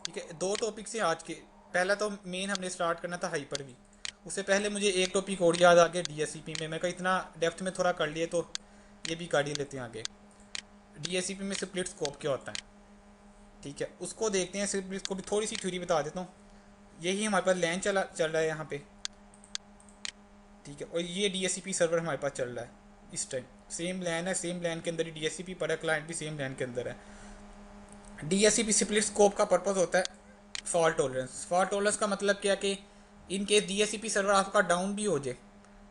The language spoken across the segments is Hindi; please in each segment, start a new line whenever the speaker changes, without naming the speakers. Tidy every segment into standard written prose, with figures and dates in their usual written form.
ठीक है, दो टॉपिक से आज के। पहला तो मेन हमने स्टार्ट करना था हाइपर वी। उससे पहले मुझे एक टॉपिक और याद आ गया डीएससीपी में। मैं कहा इतना डेप्थ में थोड़ा कर लिए तो ये भी कर ही लेते हैं आगे। डीएससीपी में स्प्लिट स्कोप क्या होता है, ठीक है, उसको देखते हैं। स्प्लिट स्कोप की थोड़ी सी थ्योरी बता देता हूँ। यही हमारे पास लैन चल रहा है यहाँ पे, ठीक है, और ये डीएससीपी सर्वर हमारे पास चल रहा है इस टाइम। सेम लैन है, सेम लैन के अंदर ही डीएससीपी पड़ा, क्लाइंट भी सेम लैन के अंदर है। डीएससीपी स्प्लिट स्कोप का पर्पस होता है फॉल्ट टॉलरेंस। फॉल्ट टॉलरेंस का मतलब क्या कि इन केस डीएससीपी सर्वर आपका डाउन भी हो जाए,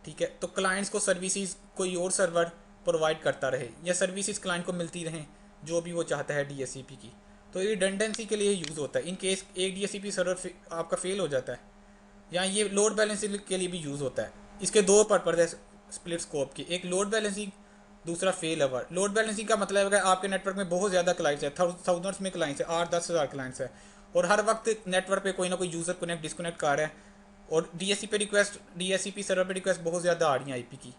ठीक है, तो क्लाइंट्स को सर्विसेज कोई और सर्वर प्रोवाइड करता रहे या सर्विसेज क्लाइंट को मिलती रहें जो भी वो चाहता है डीएससीपी की। तो ये रिडंडेंसी के लिए यूज़ होता है। इन केस एक डीएससीपी सर्वर आपका फेल हो जाता है, या ये लोड बैलेंसिंग के लिए भी यूज़ होता है। इसके दो पर्पज है स्प्लिट स्कोप की, एक लोड बैलेंसिंग, दूसरा फेल ओवर। लोड बैलेंसिंग का मतलब है कि आपके नेटवर्क में बहुत ज़्यादा क्लाइंट्स है, थाउजेंड्स में क्लाइंट्स है, 8-10 हज़ार क्लाइंट्स है, और हर वक्त नेटवर्क पे कोई ना कोई यूज़र कनेक्ट डिस्कनेक्ट कर रहा है, और डीएससीपी सर्वर पे रिक्वेस्ट बहुत ज़्यादा आ रही है आईपी की।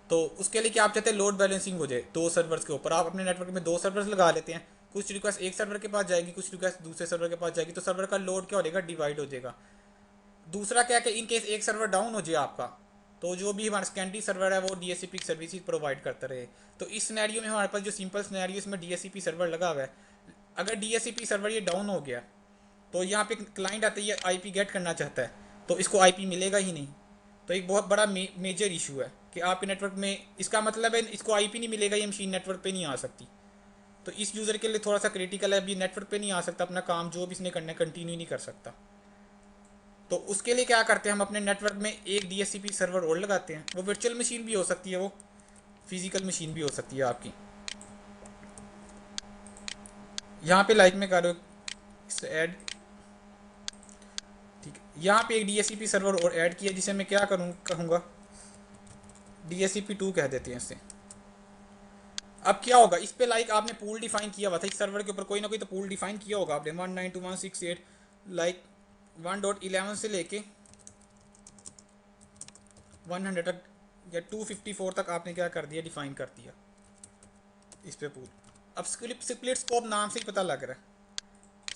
तो उसके लिए क्या आप चाहते हैं, लोड बैलेंसिंग हो जाए दो सर्वर्स के ऊपर। आप अपने नेटवर्क में दो सर्वर्स लगा लेते हैं, कुछ रिक्वेस्ट एक सर्वर के पास जाएगी, कुछ रिक्वेस्ट दूसरे सर्वर के पास जाएगी, तो सर्वर का लोड क्या हो जाएगा, डिवाइड हो जाएगा। दूसरा क्या है कि इन केस एक सर्वर डाउन हो जाए आपका, तो जो भी हमारा सेकेंडरी सर्वर है वो डीएससीपी सर्विसेज प्रोवाइड करता रहे। तो इस सिनेरियो में हमारे पास जो सिंपल सिनेरियो इसमें डीएससीपी सर्वर लगा हुआ है, अगर डीएससीपी सर्वर ये डाउन हो गया तो यहाँ पे क्लाइंट आता है, ये आईपी गेट करना चाहता है, तो इसको आईपी मिलेगा ही नहीं। तो एक बहुत बड़ा मेजर इशू है कि आपके नेटवर्क में, इसका मतलब है इसको आईपी नहीं मिलेगा, ये मशीन नेटवर्क पे नहीं आ सकती। तो इस यूज़र के लिए थोड़ा सा क्रिटिकल है, अभी नेटवर्क पे नहीं आ सकता, अपना काम जो भी इसने करना है कंटिन्यू नहीं कर सकता। तो उसके लिए क्या करते हैं, हम अपने नेटवर्क में एक डीएससीपी सर्वर और लगाते हैं। वो वर्चुअल मशीन भी हो सकती है, वो फिजिकल मशीन भी हो सकती है आपकी। यहाँ पे लाइक में करो ऐड, ठीक है, यहाँ पे एक डीएससीपी सर्वर और ऐड किया जिसे मैं क्या करूँ कहूँगा डीएससीपी 2 कह देते हैं इसे। अब क्या होगा इस पे, लाइक आपने पूल डिफाइन किया हुआ था इस सर्वर के ऊपर, कोई ना कोई तो पूल डिफाइन किया होगा आपने 192.168 लाइक 1.11 से लेके 100 तक या 254 तक आपने क्या कर दिया, डिफाइन कर दिया इस पे पूल। अब स्प्लिट स्कोप नाम से ही पता लग रहा है,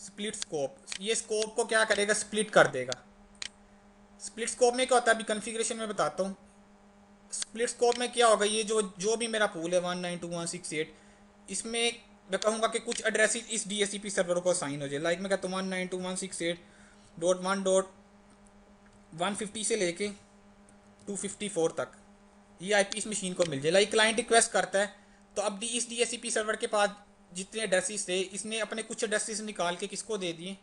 स्प्लिट स्कोप ये स्कोप को क्या करेगा, स्प्लिट कर देगा। स्प्लिट स्कोप में क्या होता है अभी कन्फिग्रेशन में बताता हूँ। स्प्लिट स्कोप में क्या होगा, ये जो जो भी मेरा पूल है 192.168, इसमें मैं कहूँगा कि कुछ एड्रेसेस इस डीएससीपी सर्वर को असाइन हो जाए। लाइक मैं कहता हूँ 192.168.1.150 से लेके 254 तक ये आईपी इस मशीन को मिल जाए। लाइक क्लाइंट रिक्वेस्ट करता है, तो अब इस डीएससीपी सर्वर के पास जितने एड्रेसेस थे, इसने अपने कुछ एड्रेसेस निकाल के किसको दे दिए,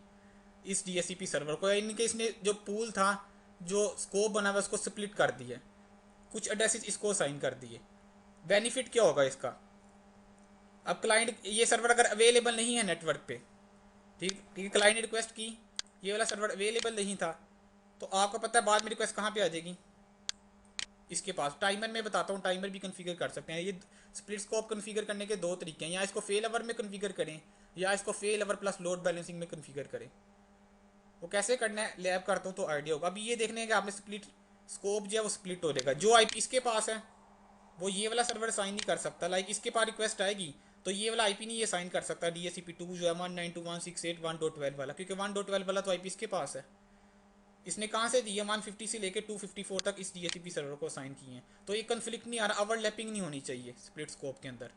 इस डीएससीपी सर्वर को। इनके इसने जो पूल था, जो स्कोप बना हुआ उसको स्प्लिट कर दिया, कुछ एड्रेसेस इसको असाइन कर दिए। बेनिफिट क्या होगा इसका, अब क्लाइंट ये सर्वर अगर अवेलेबल नहीं है नेटवर्क पे, ठीक ठीक है, क्लाइंट ने रिक्वेस्ट की, ये वाला सर्वर अवेलेबल नहीं था, तो आपको पता है बाद में रिक्वेस्ट कहाँ पे आ जाएगी, इसके पास। टाइमर में बताता हूँ, टाइमर भी कन्फिगर कर सकते हैं। ये स्प्लिट स्कोप कन्फिगर करने के दो तरीके हैं, या इसको फेल ओवर में कन्फिगर करें, या इसको fail over plus load balancing में कन्फिगर करें। वो कैसे करना है लैब करता हूँ तो आइडिया होगा। अभी ये देखने है कि आपने स्प्लिट स्कोप जो है वो स्प्लिट हो जाएगा। जो आईपी इसके पास है वो ये वाला सर्वर साइन नहीं कर सकता। लाइक इसके पास रिक्वेस्ट आएगी तो ये वाला आईपी नहीं ये साइन कर सकता डीएससीपी 2 जो है 192.168.1.12 वाला, क्योंकि 1.12 वाला तो आईपी इसके पास है। इसने कहाँ से दिया, 150 से लेकर 254 तक इस डीएचसीपी सर्वर को असाइन किए हैं। तो ये कन्फ्लिक्ट नहीं आ रहा, ओवरलैपिंग नहीं होनी चाहिए स्प्लिट स्कोप के अंदर,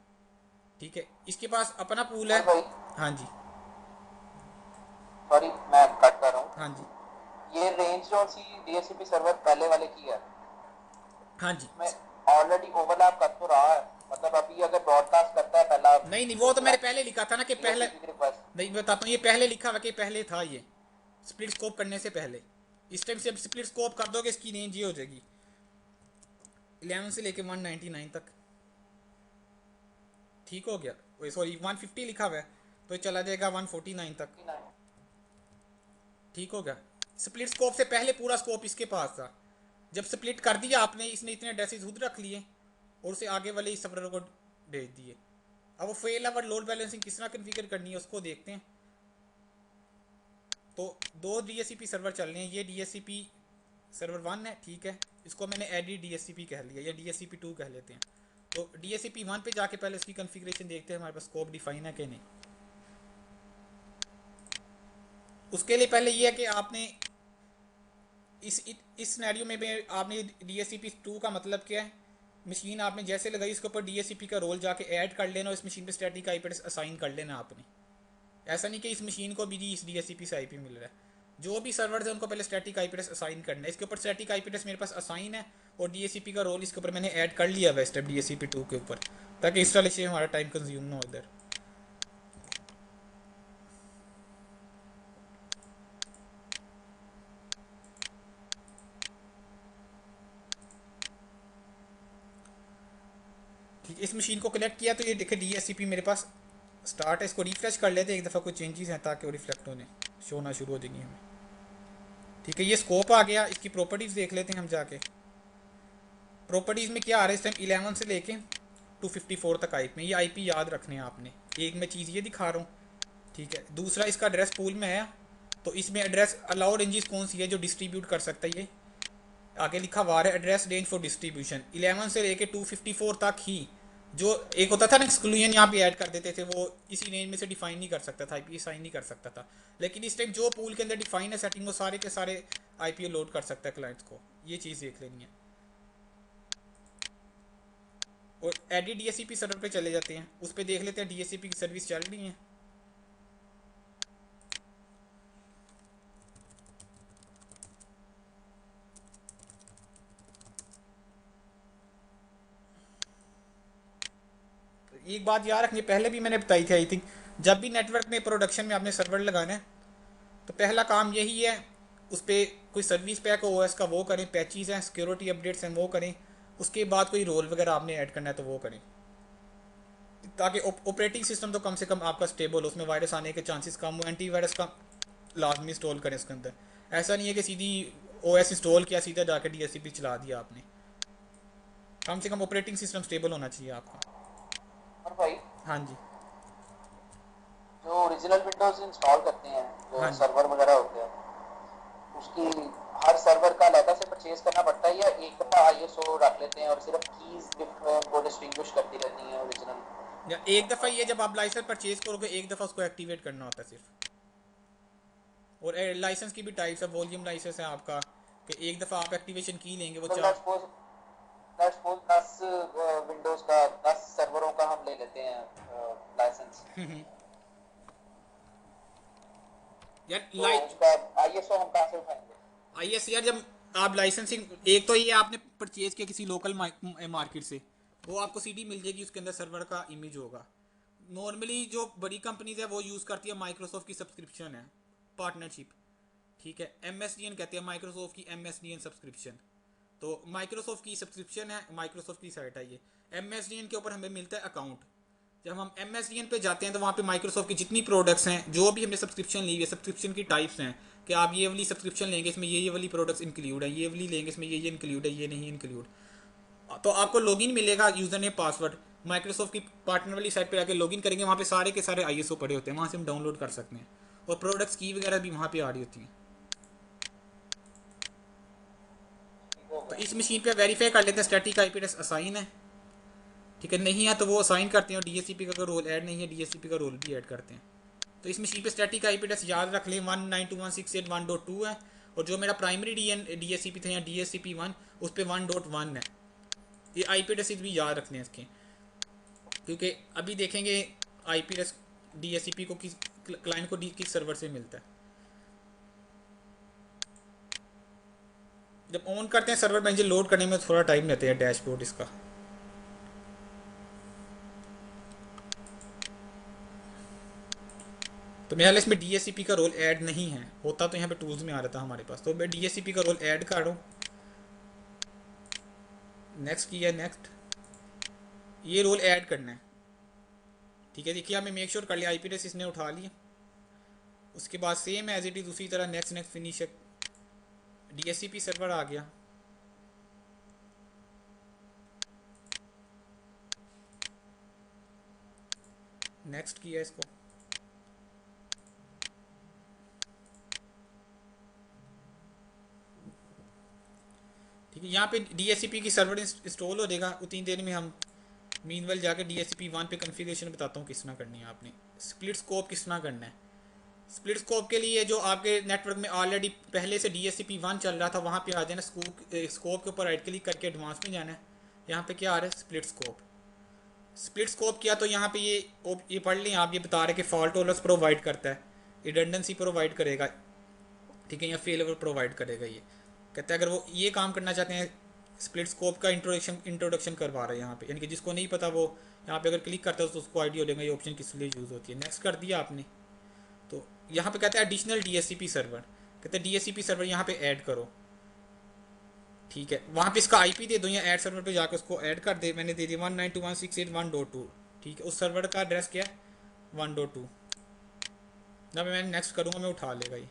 ठीक है। इसके पास अपना पूल है।
और भाई,
हाँ जी,
सॉरी मैं कट कर रहा
हाँ जी,
हूँ। ये रेंज जो सी डीएससीपी सर्वर पहले वाले की है,
हाँ जी।
इसमें ऑलरेडी ओवरलैप कर तो रहा है। मतलब अभी अगर ब्रॉडकास्ट करता है पहला
नहीं नहीं, वो तो मैंने
दूसरा
पहले लिखा था ना कि पहले,
डीएससीपी की रिक्वेस्ट,
नहीं बताता हूँ, ये पहले लिखा हुआ कि पहले था ये स्प्लिट स्कोप करने से पहले। इस टाइम से अब स्प्लिट स्कोप कर दोगे इसकी रेंज ये हो जाएगी 11 से लेके 199 तक, ठीक हो गया। सॉरी 150 लिखा हुआ है तो चला जाएगा 149 तक, ठीक हो गया। स्प्लिट स्कोप से पहले पूरा स्कोप इसके पास था। जब स्प्लिट कर दिया आपने, इसने इतने एड्रेसेस खुद रख लिए और उसे आगे वाले इस सर्वर को भेज दिए। अब वो फेल ओवर लोड बैलेंसिंग किस तरह कन्फिगर करनी है उसको देखते हैं। तो दो डीएससीपी सर्वर चल रहे हैं, ये डीएससीपी सर्वर 1 है, ठीक है, इसको मैंने एडी डीएससीपी कह लिया, या डीएससीपी 2 कह लेते हैं। तो डीएससीपी 1 पे जाके पहले उसकी कन्फिग्रेशन देखते हैं हमारे पास स्कोप डिफाइन है कि नहीं। उसके लिए पहले ये है कि आपने इस सिनेरियो में भी आपने DHCP2 का मतलब क्या है, मशीन आपने जैसे लगाई उसके ऊपर DHCP का रोल जाके ऐड कर लेना और इस मशीन पे स्टैटिक आईपी एड्रेस असाइन कर लेना आपने। ऐसा नहीं कि इस मशीन को भी इस DHCP से आईपी मिल रहा है। जो भी सर्वर है उनको पहले स्टैटिक आईपी एड्रेस असाइन करना है। इसके ऊपर स्टैटिक आईपी एड्रेस मेरे पास असाइन है और DHCP का रोल इसके ऊपर मैंने ऐड कर लिया हुआ स्टेप DHCP2 के ऊपर, ताकि इंस्टॉलेशन हमारा टाइम कंज्यूम ना हो इधर। ठीक है, इस मशीन को कनेक्ट किया तो ये देखे DHCP मेरे पास स्टार्ट है। इसको रिफ्रेश कर लेते हैं एक दफ़ा, कुछ चेंजेस हैं ताकि वो रिफ्लेक्ट होने शो ना शुरू हो जाएंगी हमें। ठीक है, ये स्कोप आ गया। इसकी प्रॉपर्टीज़ देख लेते हैं हम जाके। प्रॉपर्टीज़ में क्या आ रहा है इस टाइम 11 से लेके 254 तक आईपी में। ये आईपी याद रखने हैं आपने। एक मैं चीज़ ये दिखा रहा हूँ। ठीक है, दूसरा इसका एड्रेस पूल में है तो इसमें एड्रेस अलाउ रेंजेस कौन सी है जो डिस्ट्रीब्यूट कर सकता है। ये आगे लिखा हुआ है एड्रेस रेंज फॉर डिस्ट्रीब्यूशन 11 से लेके 254 तक ही। जो एक होता था ना एक्सक्लूजन यहाँ पे ऐड कर देते थे, वो इसी रेंज में से डिफाइन नहीं कर सकता था, आईपी असाइन नहीं कर सकता था। लेकिन इस टाइम जो पूल के अंदर डिफाइन है सेटिंग, वो सारे के सारे आईपी लोड कर सकता है क्लाइंट्स को। ये चीज़ देख लेनी है। और एडिट DHCP सर्वर पे चले जाते हैं, उस पर देख लेते हैं DHCP की सर्विस चल रही है। एक बात याद रखनी, पहले भी मैंने बताई थी आई थिंक, जब भी नेटवर्क में प्रोडक्शन में आपने सर्वर लगाना है तो पहला काम यही है, उस पर कोई सर्विस पैक हो OS का वो करें, पैचेस हैं, सिक्योरिटी अपडेट्स हैं वो करें। उसके बाद कोई रोल वगैरह आपने ऐड करना है तो वो करें, ताकि ऑपरेटिंग सिस्टम तो कम से कम आपका स्टेबल हो, उसमें वायरस आने के चांसेस कम हो। एंटीवायरस का लाजमी इंस्टॉल करें उसके अंदर। ऐसा नहीं है कि सीधी OS इंस्टॉल किया सीधा जाकर DHCP चला दिया आपने। कम से कम ऑपरेटिंग सिस्टम स्टेबल होना चाहिए आपका।
और भाई
हाँ जी।
जो ओरिजिनल विंडोज इंस्टॉल करते हैं, जो
हाँ जी।
सर्वर वगैरह होते हैं, उसकी हर सर्वर का अलग से परचेज करना पड़ता है या एक दफ़ा ISO रख लेते हैं और सिर्फ कीज को डिस्टिंग्विश करती रहती हैं ओरिजिनल?
या एक दफ़ा ये जब आप लाइसेंस परचेज करोगे एक दफ़ा उसको एक्टिवेट करना होता है सिर्फ। और लाइसेंस की भी टाइप्स है, वॉल्यूम लाइसेंस है आपका, कि एक दफ़ा आप एक्टिवेशन की लेंगे वो
मतलब
चार।
लेट्स सपोज 10 विंडोज का 10 सर्वरों का हम ले लेते हैं लाइसेंस,
यार
तो उसका ISO हम कहाँ से उठाएंगे?
IS यार, जब आप लाइसेंसिंग, एक तो ये आपने परचेज किया किसी लोकल मार्केट से, वो आपको CD मिल जाएगी, उसके अंदर सर्वर का इमेज होगा। नॉर्मली जो बड़ी कंपनीज है वो यूज़ करती है माइक्रोसॉफ्ट की सब्सक्रिप्शन है, पार्टनरशिप। ठीक है, MSDN कहते हैं माइक्रोसॉफ्ट की MSDN सब्सक्रिप्शन। तो माइक्रोसॉफ्ट की सब्सक्रिप्शन है, माइक्रोसॉफ्ट की साइट है ये। MSDN के ऊपर हमें मिलता है अकाउंट। जब हम MSDN पे जाते हैं तो वहाँ पे माइक्रोसॉफ्ट की जितनी प्रोडक्ट्स हैं, जो भी हमने सब्सक्रिप्शन ली है, सब्सक्रिप्शन की टाइप्स हैं कि आप ये वाली सब्सक्रिप्शन लेंगे इसमें ये वाली प्रोडक्ट्स इंक्लूड है, ये वाली लेंगे इसमें ये इंक्लूड है, ये नहीं इंक्लूड। तो आपको लॉगिन मिलेगा, यूज़र नेम पासवर्ड। माइक्रोसॉफ्ट की पार्टनर वाली साइट पर आके लॉगिन करेंगे, वहाँ पे सारे के सारे ISO पड़े होते हैं, वहाँ से हम डाउनलोड कर सकते हैं। और प्रोडक्ट्स की वगैरह भी वहाँ पे आ रही होती हैं। तो इस मशीन पे वेरीफाई कर लेते हैं स्टैटिक आईपी एड्रेस असाइन है। ठीक है, नहीं है तो वो असाइन करते हैं, और DHCP का अगर रोल ऐड नहीं है DHCP का रोल भी ऐड करते हैं। तो इस मशीन पे स्टैटिक आईपी एड्रेस याद रख लें 192.168.1.2 है। और जो मेरा प्राइमरी DHCP था या DHCP1, उस पर 1.1 है। ये आईपी एड्रेस भी याद रखने हैं इसके, क्योंकि अभी देखेंगे आईपी एड्रेस DHCP को किस क्लाइंट को किस सर्वर से मिलता है। जब ऑन करते हैं सर्वर मैनेजर, लोड करने में थोड़ा टाइम लेते हैं डैशबोर्ड इसका। तो मेरे इसमें DHCP का रोल ऐड नहीं है, होता तो यहाँ पे टूल्स में आ रहा था हमारे पास। तो मैं DHCP का रोल ऐड कर रहा हूँ। नेक्स्ट किया, नेक्स्ट। ये रोल ऐड करना है। ठीक है, देखिए हमें मेक श्योर कर लिया आईपी एड्रेस इसने उठा लिया। उसके बाद सेम एज इट इज़ उसी तरह नेक्स्ट नेक्स्ट फिनिश है। DHCP सर्वर आ गया। नेक्स्ट किया इसको। ठीक है, यहाँ पे DHCP की सर्वर इंस्टॉल हो जाएगा उतनी देर में। हम मीनवेल जाकर DHCP1 पे कन्फिगरेशन बताता हूँ किस तरह करनी है आपने। स्प्लिट स्कोप किस तरह करना है। स्प्लिट स्कोप के लिए जो आपके नेटवर्क में ऑलरेडी पहले से DHCP1 चल रहा था वहाँ पे आ जाना, स्कोप के ऊपर राइट क्लिक करके एडवांस में जाना है। यहाँ पे क्या आ रहा है, स्प्लिट स्कोप। स्प्लिट स्कोप किया तो यहाँ पे ये पढ़ लें आप, ये बता रहे कि फॉल्ट टॉलरेंस प्रोवाइड करता है, रिडंडेंसी प्रोवाइड करेगा, ठीक है, या फेल प्रोवाइड करेगा। ये कहते हैं अगर वो ये काम करना चाहते हैं, स्प्लिट स्कोप का इंट्रोडक्शन करवा रहे हैं यहाँ पे, यानी कि जिसको नहीं पता वो यहाँ पे अगर क्लिक करता है तो उसको आइडिया हो लेगा ये ऑप्शन किस लिए यूज़ होती है। नेक्स्ट कर दिया आपने, तो यहाँ पे कहते हैं एडिशनल DHCP सर्वर, कहते हैं DHCP सर्वर यहाँ पे ऐड करो, ठीक है। वहाँ पे इसका IP दे दो या ऐड सर्वर पे जाकर उसको ऐड कर दे। मैंने दे दिया 192.168.1.2, ठीक है। उस सर्वर का एड्रेस क्या है, 1.2। जब मैं नेक्स्ट करूँगा मैं उठा लेगा ये,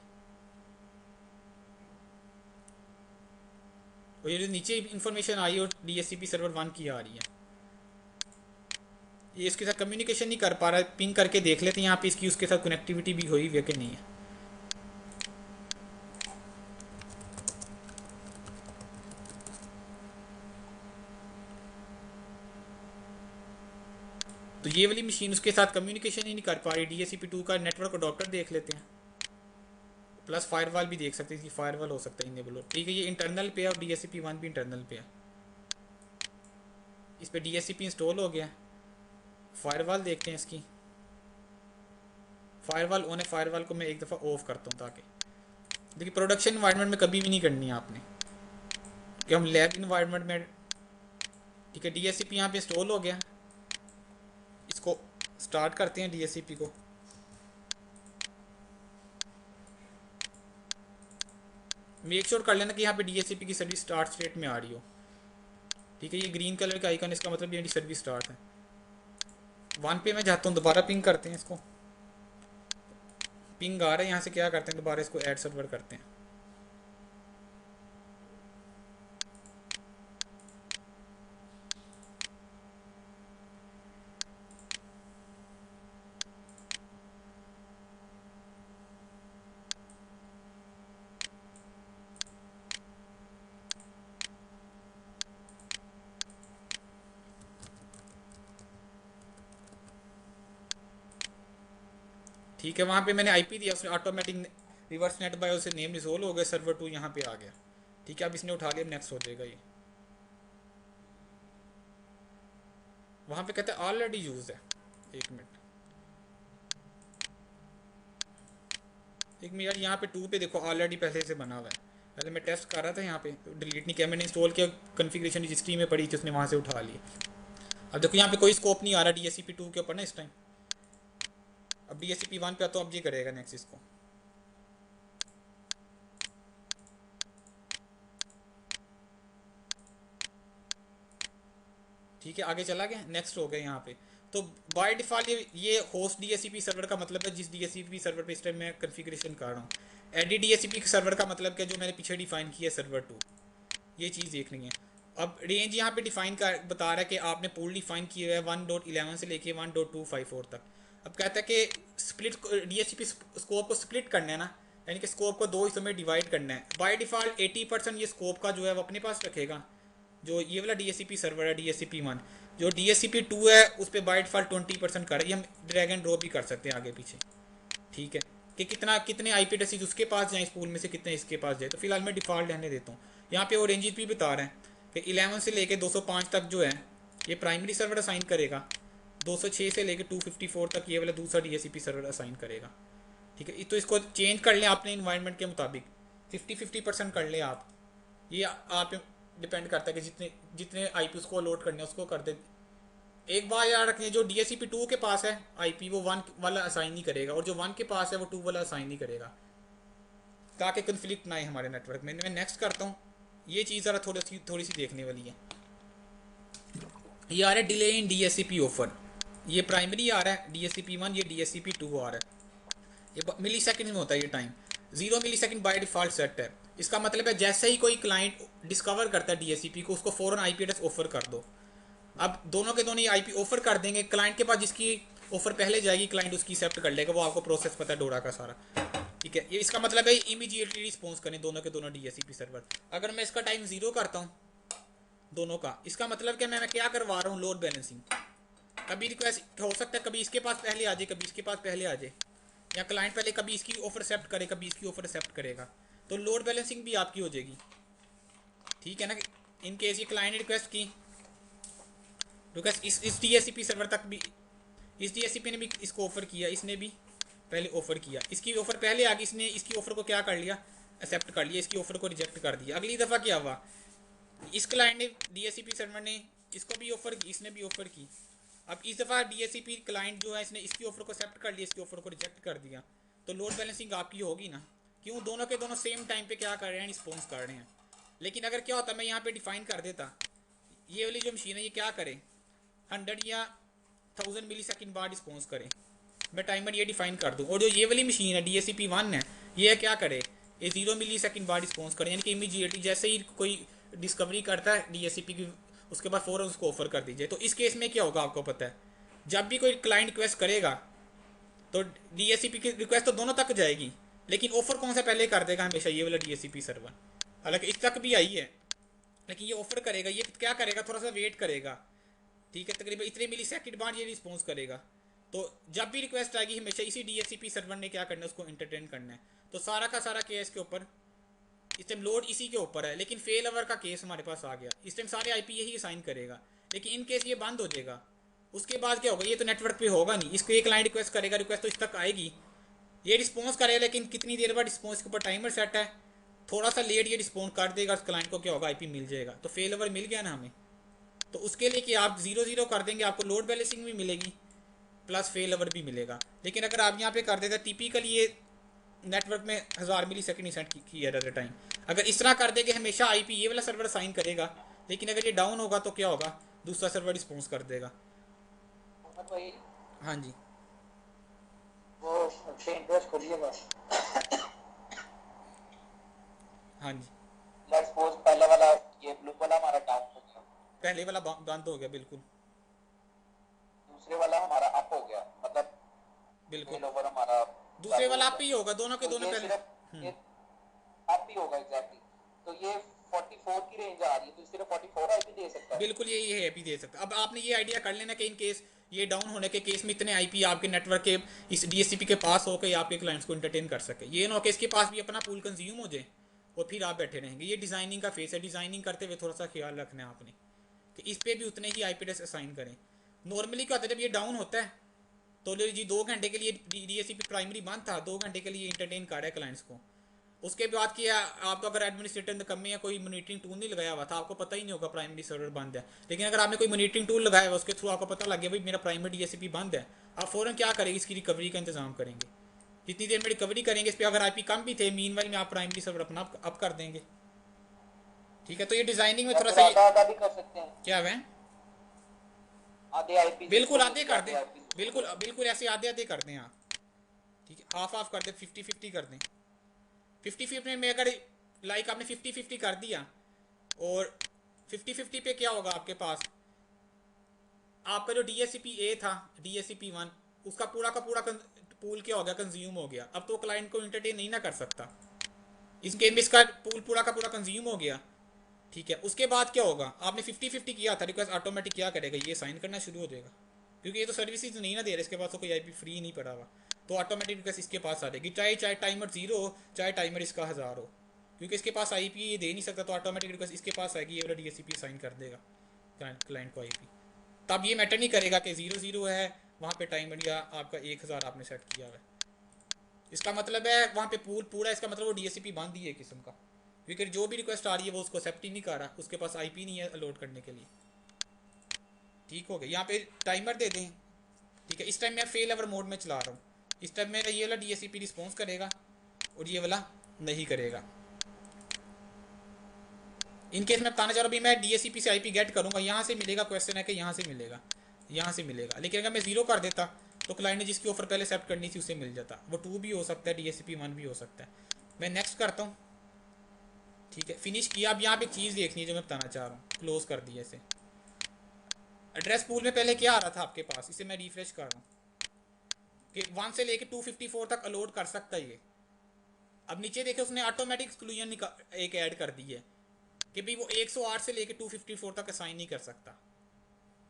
और ये जो नीचे इन्फॉर्मेशन आई और DHCP सर्वर 1 की आ रही है, ये इसके साथ कम्युनिकेशन नहीं कर पा रहा है। पिंग करके देख लेते हैं यहाँ पे इसकी उसके साथ कनेक्टिविटी भी हुई है कि नहीं है। तो ये वाली मशीन उसके साथ कम्युनिकेशन ही नहीं कर पा रही। DHCP2 का नेटवर्क अडॉप्टर देख लेते हैं, प्लस फायरवॉल भी देख सकते हैं, इसकी फायरवॉल हो सकता है इनेबल, ठीक है। ये इंटरनल पे है और DHCP1 भी इंटरनल पे है। इस पर DHCP इंस्टॉल हो गया। फायरवॉल देखते हैं इसकी, फायरवॉल ऑन है। फायरवॉल को मैं एक दफ़ा ऑफ करता हूँ ताकि देखिए प्रोडक्शन इन्वायरमेंट में कभी भी नहीं करनी है आपने, कि हम लैब इन्वायरमेंट में, ठीक है। DHCP यहाँ पे इंस्टॉल हो गया, इसको स्टार्ट करते हैं DHCP को। मेक श्योर कर लेना कि यहाँ पे DHCP की सर्विस स्टार्ट स्टेट में आ रही हो, ठीक है। ये ग्रीन कलर का आइकन, इसका मतलब ये सर्विस स्टार्ट है। 1 पे मैं जाता हूँ, दोबारा पिंग करते हैं इसको। पिंग आ रहा है यहाँ से, क्या करते हैं दोबारा इसको ऐड सर्वर करते हैं। ठीक है, वहाँ पे मैंने IP दिया, उसने ऑटोमेटिक रिवर्स नेट बायो से नेम रिजोल्व हो गया, सर्वर 2 यहाँ पे आ गया, ठीक है। अब इसने उठा लिया, नेक्स्ट हो जाएगा ये। वहाँ पे कहते हैं ऑलरेडी यूज है। एक मिनट यार, यहाँ पे 2 पे देखो ऑलरेडी पहले से बना हुआ है। पहले मैं टेस्ट कर रहा था यहाँ पे, तो डिलीट नहीं किया मैंने, इंस्टॉल किया, कन्फिग्रेशन रजिस्ट्री में पड़ी थी, उसने वहाँ से उठा ली। अब देखो यहाँ पे कोई स्कोप नहीं आ रहा DHCP2 के ऊपर ना इस टाइम। अब DHCP1 पे आता हूँ, अब ये करेगा नेक्स्ट इसको। ठीक है, आगे चला गया, नेक्स्ट हो गया यहाँ पे। तो बाय डिफ़ॉल्ट ये होस्ट DHCP सर्वर का मतलब है जिस DHCP सर्वर पे इस टाइम मैं कन्फिग्रेशन कर रहा हूँ। एडी DHCP सर्वर का मतलब क्या, जो मैंने पीछे डिफाइन किया है सर्वर 2, ये चीज़ देखनी है। अब रेंज यहाँ पे डिफाइन कर बता रहा है कि आपने पूल डिफाइन किया है 1.11 से लेके 1.254 तक। अब कहता है कि स्प्लिट DHCP स्कोप को स्प्लिट करना है ना, यानी कि स्कोप को 2 हिस्सों में डिवाइड करना है। बाय डिफ़ॉल्ट 80% ये स्कोप का जो है वो अपने पास रखेगा, जो ये वाला DHCP सर्वर है DHCP1। जो DHCP2 है उस पर बाय डिफ़ॉल्ट 20% कर, ये हम ड्रैग एंड ड्रॉप भी कर सकते हैं आगे पीछे, ठीक है, कि कितने IP एड्रेसेस उसके पास जाएँ इस पूल में से, कितने इसके पास जाए। तो फिलहाल मैं डिफ़ॉल्ट रहने देता हूँ। यहाँ पे वो रेंजेस भी बता रहे हैं कि 11 से लेके 205 तक जो है ये प्राइमरी सर्वर असाइन करेगा, 206 से लेके 254 तक ये वाला दूसरा DHCP सर्वर असाइन करेगा, ठीक है। तो इसको चेंज कर लें अपने इन्वायरमेंट के मुताबिक, 50-50% कर लें आप। ये आप डिपेंड करता है कि जितने जितने IP उसको लोड करने हैं उसको कर दे। एक बार याद रखें, जो DHCP2 के पास है IP वो 1 वाला असाइन नहीं करेगा, और जो 1 के पास है वो 2 वाला असाइन नहीं करेगा, ताकि कन्फ्लिक्ट ना आए हमारे नेटवर्क में। मैं नेक्स्ट करता हूँ। ये चीज़ ज़रा थोड़ी सी देखने वाली है। ये आ रहा है डिले इन DHCP ऑफर, ये प्राइमरी आ रहा है DHCP1, ये DHCP2 आ रहा है। ये मिली सेकेंड में होता है ये time, 0 millisecond by default set है। इसका मतलब है जैसे ही कोई क्लाइंट डिस्कवर करता है DHCP को, उसको फ़ौरन IP एड्रेस ऑफर कर दो। अब दोनों के दोनों ही IP ऑफर कर देंगे, क्लाइंट के पास जिसकी ऑफर पहले जाएगी क्लाइंट उसकी एक्सेप्ट कर लेगा, वो आपको प्रोसेस पता है डोरा का सारा, ठीक है। ये इसका मतलब है इमीडिएटली रिस्पॉन्स करें दोनों के दोनों DHCP सर्वर। अगर मैं इसका टाइम 0 करता हूँ दोनों का, इसका मतलब क्या, मैं क्या करवा रहा हूँ, लोड बैलेंसिंग। कभी रिक्वेस्ट हो सकता है कभी इसके पास पहले आ जाए, कभी इसके पास पहले आ जाए, या क्लाइंट पहले कभी इसकी ऑफर एक्सेप्ट करे, कभी इसकी ऑफर एक्सेप्ट करेगा, तो लोड बैलेंसिंग भी आपकी हो जाएगी। ठीक है ना। इन केस ये क्लाइंट ने रिक्वेस्ट की, रिक्वेस्ट इस DHCP सर्वर तक भी, इस DHCP ने भी इसको ऑफर किया, इसने भी पहले ऑफर किया, इसकी ऑफर पहले आ गई, इसने इसकी ऑफर को क्या कर लिया, एक्सेप्ट कर लिया, इसकी ऑफर को रिजेक्ट कर दिया। अगली दफ़ा क्या हुआ, इस क्लाइंट ने DHCP सर्वर ने इसको भी ऑफर की, इसने भी ऑफर की। अब इस दफ़ा DHCP क्लाइंट जो है इसने इसकी ऑफर को एक्सेप्ट कर लिया, इसकी ऑफर को रिजेक्ट कर दिया, तो लोड बैलेंसिंग आपकी होगी ना। क्यों, दोनों के दोनों सेम टाइम पे क्या कर रहे हैं, रिस्पॉन्स कर रहे हैं। लेकिन अगर क्या होता, मैं यहाँ पे डिफाइन कर देता, ये वाली जो मशीन है ये क्या करे, 100 या 1000 मिली सेकेंड बाद रिस्पॉन्स करे, मैं टाइमर ये डिफाइन कर दूँ। और जो ये वाली मशीन है DHCP 1 है, ये क्या करे, ये 0 मिली सेकेंड बाद रिस्पॉन्स करे, यानी कि इमीडिएटली जैसे ही कोई डिस्कवरी करता है DHCP की, उसके बाद फ़ौरन उसको ऑफर कर दीजिए। तो इस केस में क्या होगा आपको पता है, जब भी कोई क्लाइंट रिक्वेस्ट करेगा तो DHCP की रिक्वेस्ट तो दोनों तक जाएगी, लेकिन ऑफर कौन सा पहले कर देगा, हमेशा ये वाला DHCP सर्वर। हालांकि इस तक भी आई है, लेकिन ये ऑफर करेगा, ये क्या करेगा, थोड़ा सा वेट करेगा। ठीक है, तकरीबन इतने मिली सेकेंड बाद ये रिस्पॉन्स करेगा। तो जब भी रिक्वेस्ट आएगी हमेशा इसी DHCP सर्वर ने क्या करना है, उसको इंटरटेन करना है। तो सारा का सारा केस के ऊपर इस टाइम लोड इसी के ऊपर है, लेकिन फेल ओवर का केस हमारे पास आ गया, इस टाइम सारे IP यही असाइन करेगा, लेकिन इन केस ये बंद हो जाएगा। उसके बाद क्या होगा, ये तो नेटवर्क पे होगा नहीं, इसको एक क्लाइंट रिक्वेस्ट करेगा, रिक्वेस्ट तो इस तक आएगी, ये रिस्पॉन्स करेगा, लेकिन कितनी देर बाद रिस्पॉन्स के ऊपर टाइमर सेट है, थोड़ा सा लेट ये रिस्पॉन्स कर देगा, क्लाइंट को क्या होगा, IP मिल जाएगा। तो फेल ओवर मिल गया ना हमें। तो उसके लिए कि आप 0-0 कर देंगे, आपको लोड बैलेंसिंग भी मिलेगी प्लस फेल ओवर भी मिलेगा। लेकिन अगर आप यहाँ पे कर देते, टिपिकल ये नेटवर्क में 1000 मिली सेकेंड सेट किया रहता टाइम, अगर इस तरह कर देंगे हमेशा IP ये वाला सर्वर साइन करेगा, लेकिन अगर ये डाउन होगा तो क्या होगा, दूसरा सर्वर रिस्पॉन्स कर देगा।
भाई
हाँ जी,
वो ट्रेन क्रैश करिएगा।
हाँ जी,
लेट्स सपोज पहला वाला ये ब्लू वाला हमारा डाउन हो गया,
पहले वाला बंद हो गया, बिल्कुल
दूसरे वाला हमारा अप हो गया, मतलब
बिल्कुल,
फेल ओवर हमारा
दूसरे
चालू
वाला
हो
आप
गया।
ही होगा, दोनों के
तो
दोनों
ये
पहले।
सिर्फ ये अप ही होगा एग्जैक्टली। तो ये 44 की रेंज आ रही है, तो सिर्फ 44 आईपी दे सकता है।
बिल्कुल यही है, IP दे सकता। अब आपने ये आइडिया कर लेना कि इन केस ये डाउन होने के केस में इतने IP आपके नेटवर्क के इस DHCP के पास हो के आपके क्लाइंट्स को इंटरटेन कर सके, ये ना हो कि इसके पास भी अपना पूल कंज्यूम हो जाए और फिर आप बैठे रहेंगे। ये डिज़ाइनिंग का फेस है, डिज़ाइनिंग करते हुए थोड़ा सा ख्याल रखना है आपने कि इस पर भी उतने ही IP एड्रेस असाइन करें। नॉर्मली क्या होता है, जब ये डाउन होता है तो लो जी 2 घंटे के लिए DHCP प्राइमरी बंद था, 2 घंटे के लिए इंटरटेन कर रहा है क्लाइंट्स को। उसके बाद किया आपको, अगर एडमिनिस्ट्रेटर ने कमी या कोई मॉनिटरिंग टूल नहीं लगाया हुआ था, आपको पता ही नहीं होगा प्राइमरी सर्वर बंद है। लेकिन अगर आपने कोई मॉनिटरिंग टूल लगाया हुआ, उसके थ्रू आपको पता लग गया भाई मेरा प्राइमरी DHCP बंद है, आप फ़ौरन क्या करेंगे, इसकी रिकवरी का इंतजाम करेंगे। जितनी देर में रिकवरी करेंगे इस पर, अगर IP कम भी थे मीन वाली में आप प्राइमरी सर्वर अपना अप कर देंगे। ठीक है, तो ये डिज़ाइनिंग में
या
थोड़ा
फिर
सा
आधा आधा भी कर सकते हैं,
क्या है,
आधे आईपी
बिल्कुल
जिसको
आधे
मिलते
कर
आधे
दें,
आईपी जिसको
बिल्कुल
मिलते।
बिल्कुल ऐसे आधे आधे कर दें आप। ठीक है, हाफ हाफ कर दें, 50-50 कर दें। 50-50 में अगर लाइक आपने 50-50 कर दिया, और 50-50 पे क्या होगा आपके पास, आपका जो DHCP-A था, DHCP-1, उसका पूरा का पूरा पूल क्या हो गया, कंज्यूम हो गया। अब तो क्लाइंट को इंटरटेन नहीं ना कर सकता, इस गेम में इसका पूल पूरा का पूरा कंज्यूम हो गया। ठीक है, उसके बाद क्या होगा, आपने 50-50 किया था, रिक्वेस्ट ऑटोमेटिक क्या करेगा, ये साइन करना शुरू हो जाएगा, क्योंकि ये तो सर्विसेज नहीं ना दे रहे, इसके पास तो कोई IP फ्री नहीं पड़ा हुआ, तो ऑटोमेटिक रिक्वेस्ट इसके पास आ जाएगी, चाहे चाहे टाइमर 0 हो, चाहे टाइमर इसका 1000 हो, क्योंकि इसके पास IP ये दे नहीं सकता, तो ऑटोमेटिक रिक्वेस्ट इसके पास आएगी, ये वाला DHCP साइन कर देगा क्लाइंट को IP। तब ये मैटर नहीं करेगा कि 0-0 है वहाँ पे टाइमर या आपका 1000 आपने सेट किया हुआ है, इसका मतलब है वहाँ पे पूल पूरा, इसका मतलब वो DHCP बंद ही है किस्म का, क्योंकि जो भी रिक्वेस्ट आ रही है वो उसको एक्सेप्ट ही नहीं कर रहा, उसके पास IP नहीं है लोड करने के लिए। ठीक हो गया, यहाँ पे टाइमर दे दें। ठीक है, इस टाइम मैं फेल ओवर मोड में चला रहा हूँ, इस टाइम मेरा ये वाला DHCP रिस्पॉन्स करेगा और ये वाला नहीं करेगा। इन केस मैं बताना चाह रहा हूँ, मैं DHCP से IP गेट करूँगा, यहाँ से मिलेगा, क्वेश्चन है कि यहाँ से मिलेगा, यहाँ से मिलेगा, लेकिन अगर मैं 0 कर देता तो क्लाइंट ने जिसकी ऑफर पहले एक्सेप्ट करनी थी उसे मिल जाता, वो 2 भी हो सकता है, DHCP-1 भी हो सकता है। मैं नेक्स्ट करता हूँ। ठीक है, फिनिश किया। अब यहाँ पे एक चीज़ देखनी है जो मैं बताना चाह रहा हूँ, क्लोज कर दिया इसे। एड्रेस पूल में पहले क्या आ रहा था आपके पास, इसे मैं रिफ्रेश कर रहा हूँ कि 1 से लेके 254 तक अलॉट कर सकता है ये। अब नीचे देखे उसने ऑटोमेटिक एक्सक्लूजन एक ऐड कर दी है कि भाई वो 108 से लेके 254 तक असाइन नहीं कर सकता।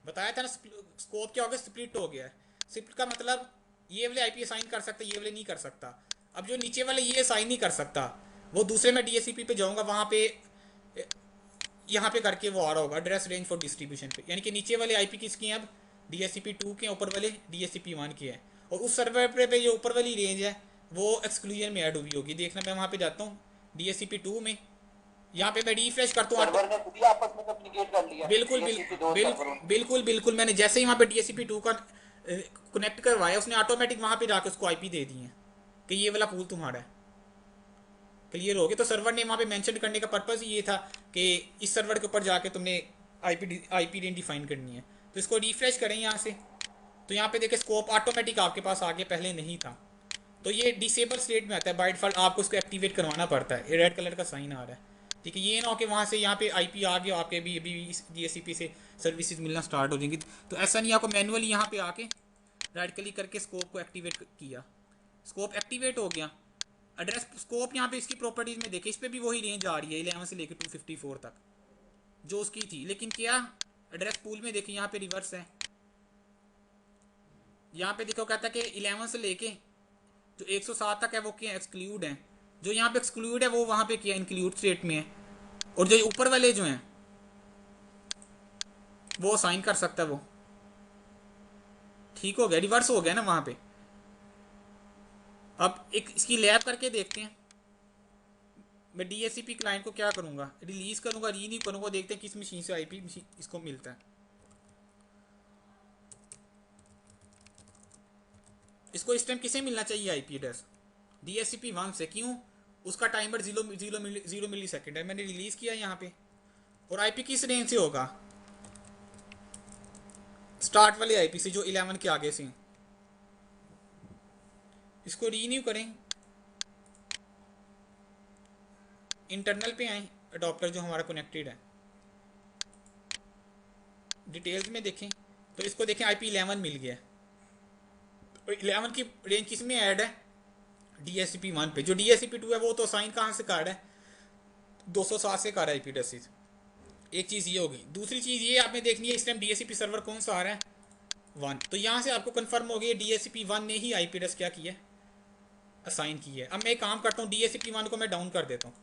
बताया था ना, स्कोप क्या हो गया, स्प्लिट हो गया है। स्प्लिट का मतलब ये वाले आईपी असाइन कर सकता, ये वाले नहीं कर सकता। अब जो नीचे वाले ये असाइन नहीं कर सकता, वो दूसरे में डीएससीपी पे जाऊँगा, वहाँ पे यहाँ पे करके वो आ रहा होगा एड्रेस रेंज फॉर डिस्ट्रीब्यूशन पे, यानी कि नीचे वाले आईपी किसकी हैं अब, डीएससीपी 2 के, ऊपर वाले डीएससीपी 1 के हैं। और उस सर्वर पे जो ऊपर वाली रेंज है वो एक्सक्लूजन में ऐड हुई होगी। देखना मैं वहाँ पे जाता हूँ डीएससीपी 2 में, यहाँ पे मैं रिफ्रेश करता हूँ।
सर्वर ने खुद ही आपस में कम्युनिकेट कर लिया,
बिल्कुल
डीएससीपी दो सर्वरों ने।
बिल्कुल बिल्कुल, मैंने जैसे ही वहाँ पे डीएससीपी 2 का कनेक्ट करवाया, उसने ऑटोमेटिक वहाँ पे जाकर उसको आईपी दे दी है कि ये वाला पूल तुम्हारा है। क्लियर हो गया। तो सर्वर ने वहाँ पे मेंशन करने का पर्पज़ ही ये था कि इस सर्वर के ऊपर जाके तुमने आईपी रेंज डिफाइन करनी है। तो इसको रिफ्रेश करें यहाँ से, तो यहाँ पे देखें स्कोप ऑटोमेटिक आपके पास आगे, पहले नहीं था। तो ये डिसेबल स्टेट में आता है, बाय डिफॉल्ट आपको उसको एक्टिवेट करवाना पड़ता है। ये रेड कलर का साइन आ रहा है, ठीक है। ये ना हो कि वहाँ से यहाँ पे आईपी आ गया, आपके भी अभी डीएससीपी से सर्विसेज मिलना स्टार्ट हो जाएंगी। तो ऐसा नहीं, आपको मैनुअली यहाँ पे आके राइट क्लिक करके स्कोप को एक्टिवेट किया, स्कोप एक्टिवेट हो गया। एड्रेस स्कोप यहाँ पे इसकी प्रॉपर्टीज में देखें, इस पर भी वही रेंज आ रही है 11 से लेकर 254 तक जो उसकी थी। लेकिन क्या एड्रेस पूल में देखें यहाँ पे रिवर्स है। यहाँ पे देखो कहता है कि 11 से लेके जो 107 तक है वो क्या एक्सक्लूड है, जो यहाँ पे एक्सक्लूड है वो वहाँ पे क्या इंक्लूड स्टेट में है, और जो ऊपर वाले जो हैं वो साइन कर सकता है वो। ठीक हो गया, रिवर्स हो गया ना वहाँ पे। अब एक इसकी लैब करके देखते हैं। मैं डीएससीपी क्लाइंट को क्या करूँगा, रिलीज़ करूँगा, रीन्यू करूँगा, देखते हैं किस मशीन से आईपी इसको मिलता है। इसको इस टाइम किसे मिलना चाहिए आईपी एड्रेस, डीएससीपी 1 से। क्यों, उसका टाइमर 0 मिली सेकेंड है। मैंने रिलीज़ किया यहाँ पे, और आईपी किस रेंज से होगा, स्टार्ट वाले आईपी से जो 11 के आगे से। इसको रीन्यू करें, इंटरनल पे आए, अडॉप्टर जो हमारा कनेक्टेड है, डिटेल्स में देखें तो इसको देखें आईपी 11 मिल गया। तो 11 की रेंज किस में ऐड है, डीएससीपी 1 पे। जो डीएससीपी 2 है वो तो साइन कहाँ से कर रहा है, 207 से कर रहा है आईपी एड्रेस। एक चीज़ ये होगी। दूसरी चीज़ ये आपने देखनी है इस टाइम डीएससीपी सर्वर कौन सा आ रहा है, 1। तो यहाँ से आपको कंफर्म हो गया डीएससीपी 1 ने ही आईपी एड्रेस क्या किया है, असाइन की है। अब मैं एक काम करता हूँ, डीएससीपी 1 को मैं डाउन कर देता हूँ,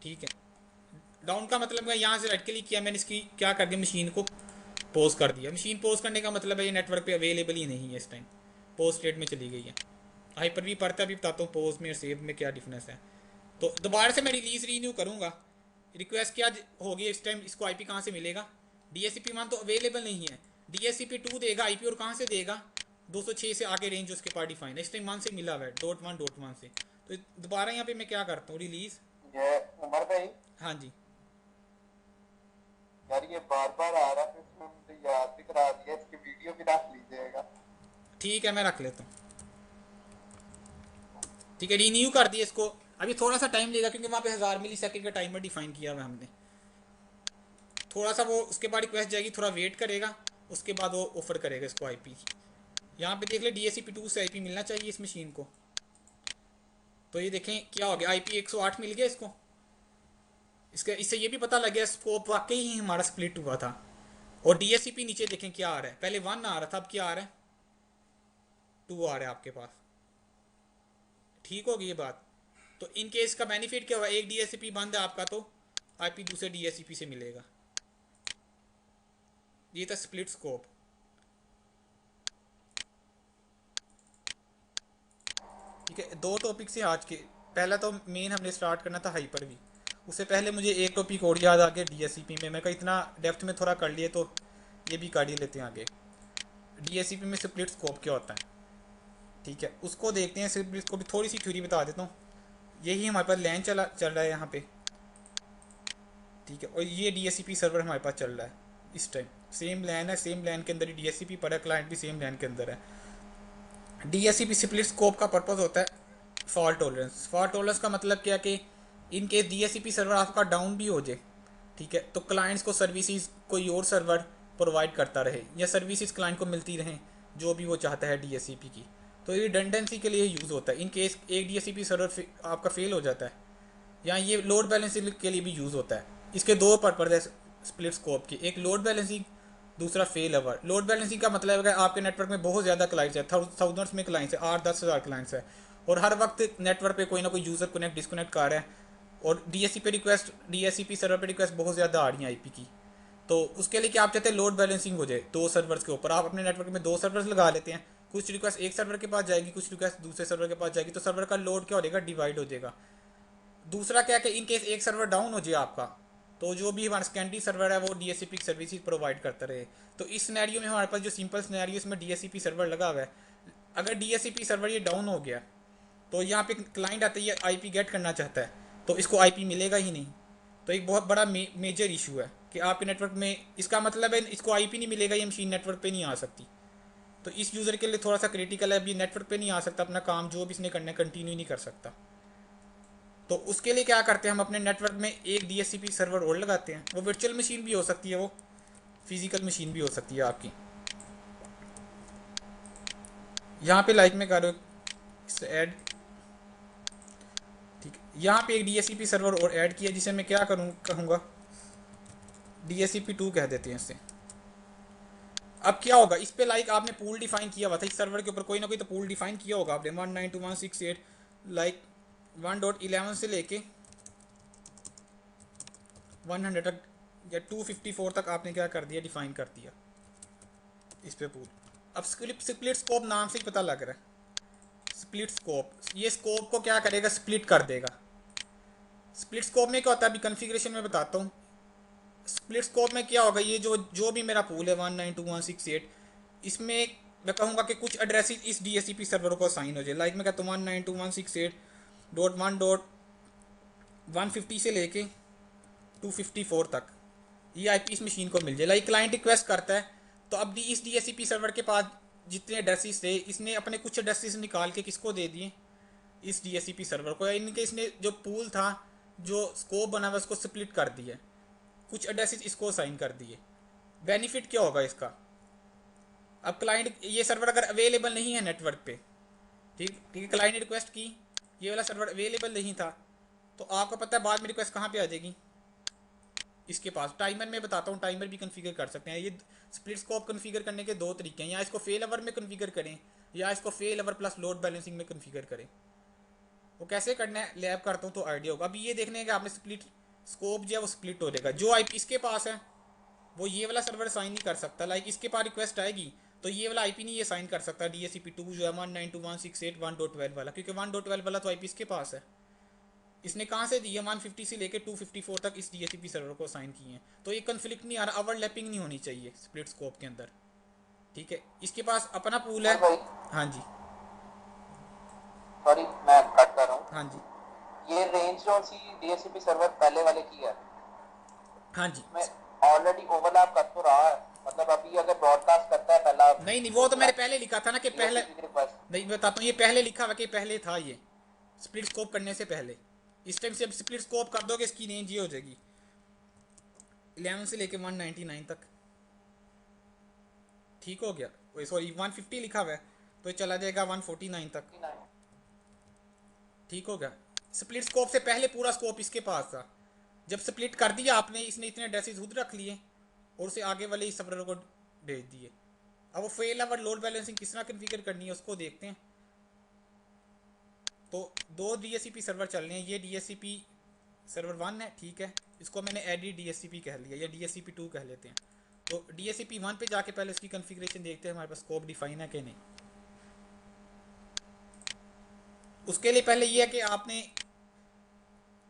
ठीक है। डाउन का मतलब मैं यहाँ से राइट क्लिक किया, मैंने इसकी क्या कर दिया, मशीन को पॉज कर दिया। मशीन पॉज करने का मतलब है ये नेटवर्क पे अवेलेबल ही नहीं है इस टाइम, पॉज स्टेट में चली गई है। हाइपर भी पढ़ता भी बताता हूँ पॉज में और सेव में क्या डिफरेंस है। तो दोबारा से मैं रिलीज रीन्यू करूँगा, रिक्वेस्ट क्या होगी इस टाइम, इसको आईपी कहाँ से मिलेगा, डीएससीपी 1 तो अवेलेबल नहीं है, डीएससीपी 2 देगा आईपी, और कहाँ से देगा, 206 से आगे रेंज उसके पास डिफाइन है। इस टाइम 1 से मिला हुआ है, .1 से। तो दोबारा यहाँ पे मैं क्या करता हूँ, रिलीज।
ये उमर भाई,
हाँ जी,
यार ये बार बार आ रहा है, फिर मुझे याद भी करा दिया, इसकी वीडियो भी रख लीजिएगा।
ठीक है मैं रख लेता हूँ। ठीक है, रीन्यू कर दिया इसको। अभी थोड़ा सा टाइम लेगा क्योंकि वहाँ पे 1000 मिली सेकेंड का टाइमर डिफाइन किया हुआ हमने। थोड़ा सा वो उसके बाद रिक्वेस्ट जाएगी, थोड़ा वेट करेगा, उसके बाद वो ऑफर करेगा इसको आईपी। यहाँ पे देख ले डीएससीपी 2 से आईपी मिलना चाहिए इस मशीन को। तो ये देखें क्या हो गया, आईपी 108 मिल गया इसको। इसके इससे ये भी पता लग गया स्कोप वाकई ही हमारा स्प्लिट हुआ था। और डीएससीपी नीचे देखें क्या आ रहा है, पहले 1 आ रहा था, अब क्या आ रहा है, 2 आ रहा है आपके पास। ठीक होगी ये बात। तो इन केस का बेनिफिट क्या हुआ, एक डीएससीपी बंद है आपका तो आईपी दूसरे डीएससीपी से मिलेगा। ये था स्प्लिट स्कोप। ठीक है, 2 टॉपिक से आज के। पहला तो मेन हमने स्टार्ट करना था हाइपर वी, उससे पहले मुझे एक टॉपिक और याद आ गया डीएससीपी में। मैं कहा इतना डेप्थ में थोड़ा कर लिए तो ये भी कर ही लेते हैं आगे। डीएससीपी में स्प्लिट स्कोप क्या होता है, ठीक है, उसको देखते हैं। स्प्लिट स्कोप की थोड़ी सी थ्योरी बता देता हूँ। यही हमारे पास लैन चल रहा है यहाँ पे, ठीक है, और ये डीएससीपी सर्वर हमारे पास चल रहा है इस टाइम। सेम लैन है, सेम लैन के अंदर ही डीएससीपी पड़ा, क्लाइंट भी सेम लैन के अंदर है। डीएससीपी स्प्लिट स्कोप का पर्पज़ होता है फॉल्ट टॉलरेंस। फॉल्ट टॉलरेंस का मतलब क्या कि इन केस डीएससीपी सर्वर आपका डाउन भी हो जाए, ठीक है, तो क्लाइंट्स को सर्विसेज कोई और सर्वर प्रोवाइड करता रहे, या सर्विसेज क्लाइंट को मिलती रहें जो भी वो चाहता है डीएससीपी की। तो ये रिडंडेंसी के लिए यूज़ होता है। इन केस एक डीएससीपी सर्वर आपका फेल हो जाता है, या ये लोड बैलेंसिंग के लिए भी यूज़ होता है। इसके 2 पर्पज़ है स्प्लिट स्कोप की, एक लोड बैलेंसिंग, दूसरा फेल ओवर। लोड बैलेंसिंग का मतलब है कि आपके नेटवर्क में बहुत ज़्यादा क्लाइंट्स है, थाउजेंड्स में क्लाइंट्स है, 8-10 हज़ार क्लाइंट्स है, और हर वक्त नेटवर्क पे कोई ना कोई यूज़र कनेक्ट डिस्कनेक्ट कर रहा है, और डीएससीपी सर्वर पे रिक्वेस्ट बहुत ज़्यादा आ रही हैं आईपी की। तो उसके लिए क्या आप चाहते हैं, लोड बैलेंसिंग हो जाए दो सर्वर्स के ऊपर। आप अपने नेटवर्क में दो सर्वर्स लगा लेते हैं, कुछ रिक्वेस्ट एक सर्वर के पास जाएगी, कुछ रिक्वेस्ट दूसरे सर्वर के पास जाएगी, तो सर्वर का लोड क्या हो जाएगा, डिवाइड हो जाएगा। दूसरा क्या है कि इन केस एक सर्वर डाउन हो जाए आपका, तो जो भी हमारा सेकेंडरी सर्वर है वो डीएससीपी सर्विसेज प्रोवाइड करता रहे। तो इस सिनेरियो में हमारे पास जो सिंपल सिनेरियो इसमें डीएससीपी सर्वर लगा हुआ है, अगर डीएससीपी सर्वर ये डाउन हो गया तो यहाँ पे क्लाइंट आता है, ये आईपी गेट करना चाहता है, तो इसको आईपी मिलेगा ही नहीं। तो एक बहुत बड़ा मेजर इशू है कि आपके नेटवर्क में, इसका मतलब है इसको आईपी नहीं मिलेगा, ये मशीन नेटवर्क पे नहीं आ सकती। तो इस यूज़र के लिए थोड़ा सा क्रिटिकल है, अभी नेटवर्क पे नहीं आ सकता, अपना काम जो भी इसने करना है कंटिन्यू नहीं कर सकता। तो उसके लिए क्या करते हैं, हम अपने नेटवर्क में एक डीएससीपी सर्वर और लगाते हैं। वो वर्चुअल मशीन भी हो सकती है, वो फिजिकल मशीन भी हो सकती है आपकी। यहाँ पे लाइक में करो ऐड, ठीक है। यहाँ पे एक डीएससीपी सर्वर और ऐड किया, जिसे मैं क्या कहूँगा, DSCP2 कह देते हैं इससे। अब क्या होगा इस पे, लाइक आपने पूल डिफाइन किया हुआ था इस सर्वर के ऊपर, कोई ना कोई तो पूल डिफाइन किया होगा आपने, 192.168 लाइक 1.11 से लेके 100 तक या 254 तक आपने क्या कर दिया, डिफाइन कर दिया इस पे पूल। अब स्प्लिट स्कोप नाम से ही पता लग रहा है, स्प्लिट स्कोप, ये स्कोप को क्या करेगा, स्प्लिट कर देगा। स्प्लिट स्कोप में क्या होता है, अभी कन्फिग्रेशन में बताता हूँ। स्प्लिट स्कोप में क्या होगा, ये जो भी मेरा पूल है 192.168, इसमें मैं कहूँगा कि कुछ एड्रेसेस इस डीएससीपी सर्वर को असाइन हो जाए। लाइक मैं कहता हूँ 192.168.1.150 से लेके 254 तक ये आईपी इस मशीन को मिल जाए। लाइक क्लाइंट रिक्वेस्ट करता है, तो अब इस डीएससीपी सर्वर के पास जितने एड्रेसेस थे, इसने अपने कुछ एड्रेसेस निकाल के किसको दे दिए, इस डीएससीपी सर्वर को। इनके इसने जो पूल था, जो स्कोप बना हुआ, उसको स्प्लिट कर दिया, कुछ एड्रेसेस इसको असाइन कर दिए। बेनिफिट क्या होगा इसका, अब क्लाइंट, ये सर्वर अगर अवेलेबल नहीं है नेटवर्क पे, ठीक ठीक है, क्लाइंट ने रिक्वेस्ट की, ये वाला सर्वर अवेलेबल नहीं था, तो आपको पता है बाद में रिक्वेस्ट कहाँ पे आ जाएगी, इसके पास। टाइमर में बताता हूँ, टाइमर भी कन्फिगर कर सकते हैं। ये स्प्लिट स्कोप कन्फिगर करने के दो तरीके हैं, या इसको फेल ओवर में कन्फिगर करें, या इसको fail over plus load balancing में कन्फिगर करें। वो कैसे करना है लैब करता हूँ तो आइडिया होगा। अभी ये देखने है कि आपने स्प्लिट स्कोप जो है वो स्प्लिट हो जाएगा। जो आईपी इसके पास है वो ये वाला सर्वर साइन नहीं कर सकता, लाइक इसके पास रिक्वेस्ट आएगी तो ये वाला आईपी नहीं ये साइन कर सकता, DSCP2 जो है 192.168.1.12 वाला, क्योंकि 1.12 वाला तो आईपी इसके पास है। इसने कहाँ से दिया, 150 से लेकर 254 तक इस DSCP सर्वर को साइन किए हैं। तो ये कन्फ्लिक्ट नहीं आ रहा, ओवरलैपिंग नहीं होनी चाहिए स्प्लिट स्कोप के अंदर, ठीक है। इसके पास अपना पूल है।
भाई
हाँ जी,
सॉरी मैं कट कर रहा हूँ,
हाँ जी,
ये रेंज जो सी डीएससीपी सर्वर पहले वाले की है,
हाँ जी।
मैं ऑलरेडी ओवरलैप कर तो रहा है, मतलब अभी अगर ब्रॉडकास्ट करता है पहला
नहीं नहीं, वो तो मैंने पहले लिखा था ना कि पहले,
डीएससीपी की रिक्वेस्ट,
नहीं बताता हूँ, ये पहले लिखा हुआ कि पहले था ये स्प्लिट स्कोप करने से पहले। इस टाइम से अब स्प्लिट स्कोप कर दोगे, इसकी रेंज ये हो जाएगी 11 से लेके 199 तक, ठीक हो गया। सॉरी 150 लिखा हुआ है तो ये चला जाएगा 149 तक, ठीक हो गया। स्प्लिट स्कोप से पहले पूरा स्कोप इसके पास था, जब स्प्लिट कर दिया आपने, इसने इतने एड्रेसेस खुद रख लिए और उसे आगे वाले इस सर्वर को भेज दिए। अब वो फेल ओवर लोड बैलेंसिंग किस तरह कन्फिगर करनी है उसको देखते हैं। तो दो DSCP सर्वर चल रहे हैं, ये DSCP सर्वर 1 है, ठीक है, इसको मैंने एडी DSCP कह लिया, या DSCP2 कह लेते हैं। तो DSCP1 पे जाके पहले उसकी कन्फिग्रेशन देखते हैं हमारे पास स्कोप डिफाइन है कि नहीं। उसके लिए पहले ये है कि आपने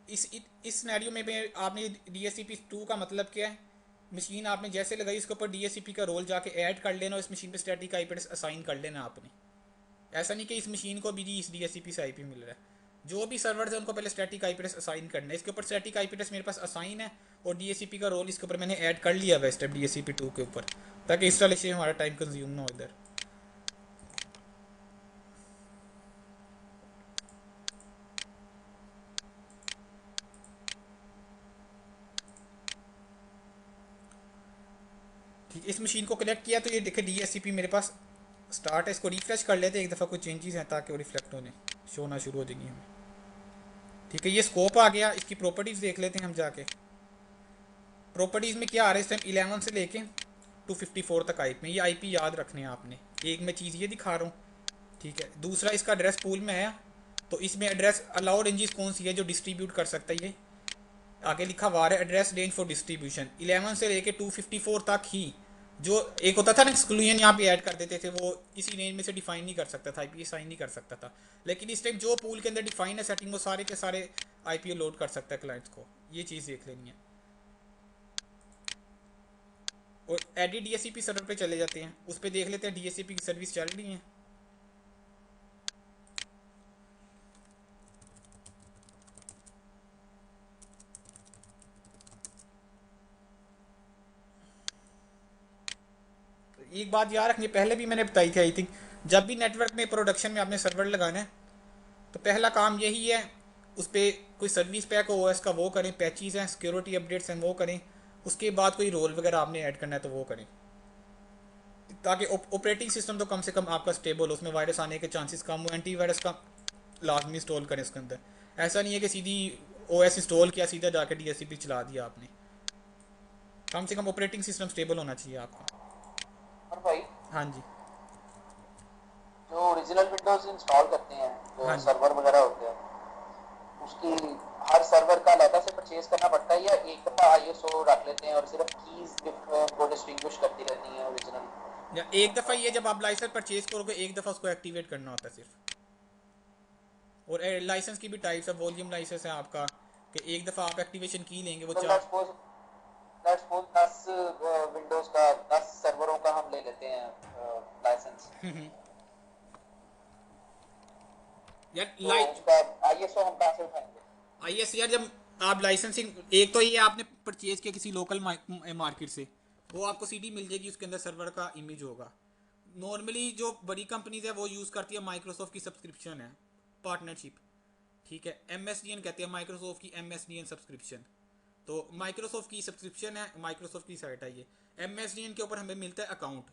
इस सिनेरियो में भी आपने DSCP2 का मतलब क्या है, मशीन आपने जैसे लगाई इसके ऊपर DSCP का रोल जाके ऐड कर लेना और इस मशीन पे स्टैटिक आईपी एड्रेस असाइन कर लेना आपने। ऐसा नहीं कि इस मशीन को भी इस DSCP से आईपी मिल रहा है। जो भी सर्वर है उनको पहले स्टैटिक आईपी एड्रेस असाइन करना है। इसके ऊपर स्टैटिक आईपी एड्रेस मेरे पास असाइन है और DSCP का रोल इसके ऊपर मैंने ऐड कर लिया है स्टेप DSCP2 के ऊपर, ताकि इंस्टॉलेशन हमारा टाइम कंज्यूम ना हो इधर। ठीक, इस मशीन को कनेक्ट किया तो ये देखिए DSCP मेरे पास स्टार्ट है। इसको रिफ्रेश कर लेते हैं एक दफ़ा, कुछ चेंजेस हैं ताकि वो रिफ्लेक्ट होने शो होना शुरू हो जाएंगी हमें। ठीक है, ये स्कोप आ गया। इसकी प्रॉपर्टीज़ देख लेते हैं हम जाके। प्रॉपर्टीज़ में क्या आ रहा है इस टाइम, 11 से लेके 254 तक आईपी में, ये आईपी याद रखने हैं आपने। एक मैं चीज़ ये दिखा रहा हूँ, ठीक है। दूसरा इसका एड्रेस पूल में है, तो इसमें एड्रेस अलाउड रेंजेस कौन सी है जो डिस्ट्रीब्यूट कर सकता है, ये आगे लिखा हुआ है एड्रेस रेंज फॉर डिस्ट्रीब्यूशन 11 से लेके 254 तक ही। जो एक होता था ना एक्सक्लूजन यहाँ पे ऐड कर देते थे, वो इसी रेंज में से डिफाइन नहीं कर सकता था, आईपी साइन नहीं कर सकता था। लेकिन इस टाइम जो पूल के अंदर डिफाइन है सेटिंग, वो सारे के सारे आईपी लोड कर सकता है क्लाइंट्स को, ये चीज़ देख लेनी है। और एडिट डीएससीपी सर्वर पे चले जाते हैं, उस पर देख लेते हैं डीएससीपी की सर्विस चल रही है। एक बात याद रखनी, पहले भी मैंने बताई थी आई थिंक, जब भी नेटवर्क में प्रोडक्शन में आपने सर्वर लगाना है तो पहला काम यही है, उस पर कोई सर्विस पैक हो ओएस का वो करें, पैचेस हैं, सिक्योरिटी अपडेट्स हैं वो करें। उसके बाद कोई रोल वगैरह आपने ऐड करना है तो वो करें, ताकि ऑपरेटिंग सिस्टम तो कम से कम आपका स्टेबल हो, उसमें वायरस आने के चांसेस कम हो। एंटीवायरस का लाजमी इंस्टॉल करें उसके अंदर। ऐसा नहीं है कि सीधी ओएस इंस्टॉल किया सीधा जाके डीएससीपी चला दिया आपने, कम से कम ऑपरेटिंग सिस्टम स्टेबल होना चाहिए आपका।
और भाई
हाँ जी।
जो ओरिजिनल विंडोज इंस्टॉल करते हैं,
हाँ
जो
जी।
सर्वर वगैरह होते हैं, उसकी हर सर्वर का अलग से परचेज करना पड़ता है, या एक दफ़ा आईएसओ रख लेते हैं और सिर्फ कीज को डिस्टिंग्विश करती रहती हैं ओरिजिनल?
या एक दफ़ा ये जब आप लाइसेंस परचेज करोगे एक दफ़ा उसको एक्टिवेट करना होता है सिर्फ। और लाइसेंस की भी टाइप्स है, वॉल्यूम लाइसेंस है आपका, कि एक दफ़ा आप एक्टिवेशन की लेंगे वो
मतलब
चार।
लेट्स सपोज 10 विंडोज का 10 सर्वरों का हम ले लेते हैं लाइसेंस,
यार
तो उसका आईएसओ हम कहाँ से उठाएंगे?
आई एस यार, जब आप लाइसेंसिंग एक तो ये आपने परचेज किया किसी लोकल मार्केट से, वो आपको सीडी मिल जाएगी, उसके अंदर सर्वर का इमेज होगा। नॉर्मली जो बड़ी कंपनीज है वो यूज़ करती है माइक्रोसॉफ्ट की सब्सक्रिप्शन है, पार्टनरशिप, ठीक है। एम एस डी एन कहते हैं माइक्रोसॉफ्ट की, M S D N subscription. तो माइक्रोसॉफ्ट की सब्सक्रिप्शन है, माइक्रोसॉफ्ट की साइट है ये। एम एस डी एन के ऊपर हमें मिलता है अकाउंट।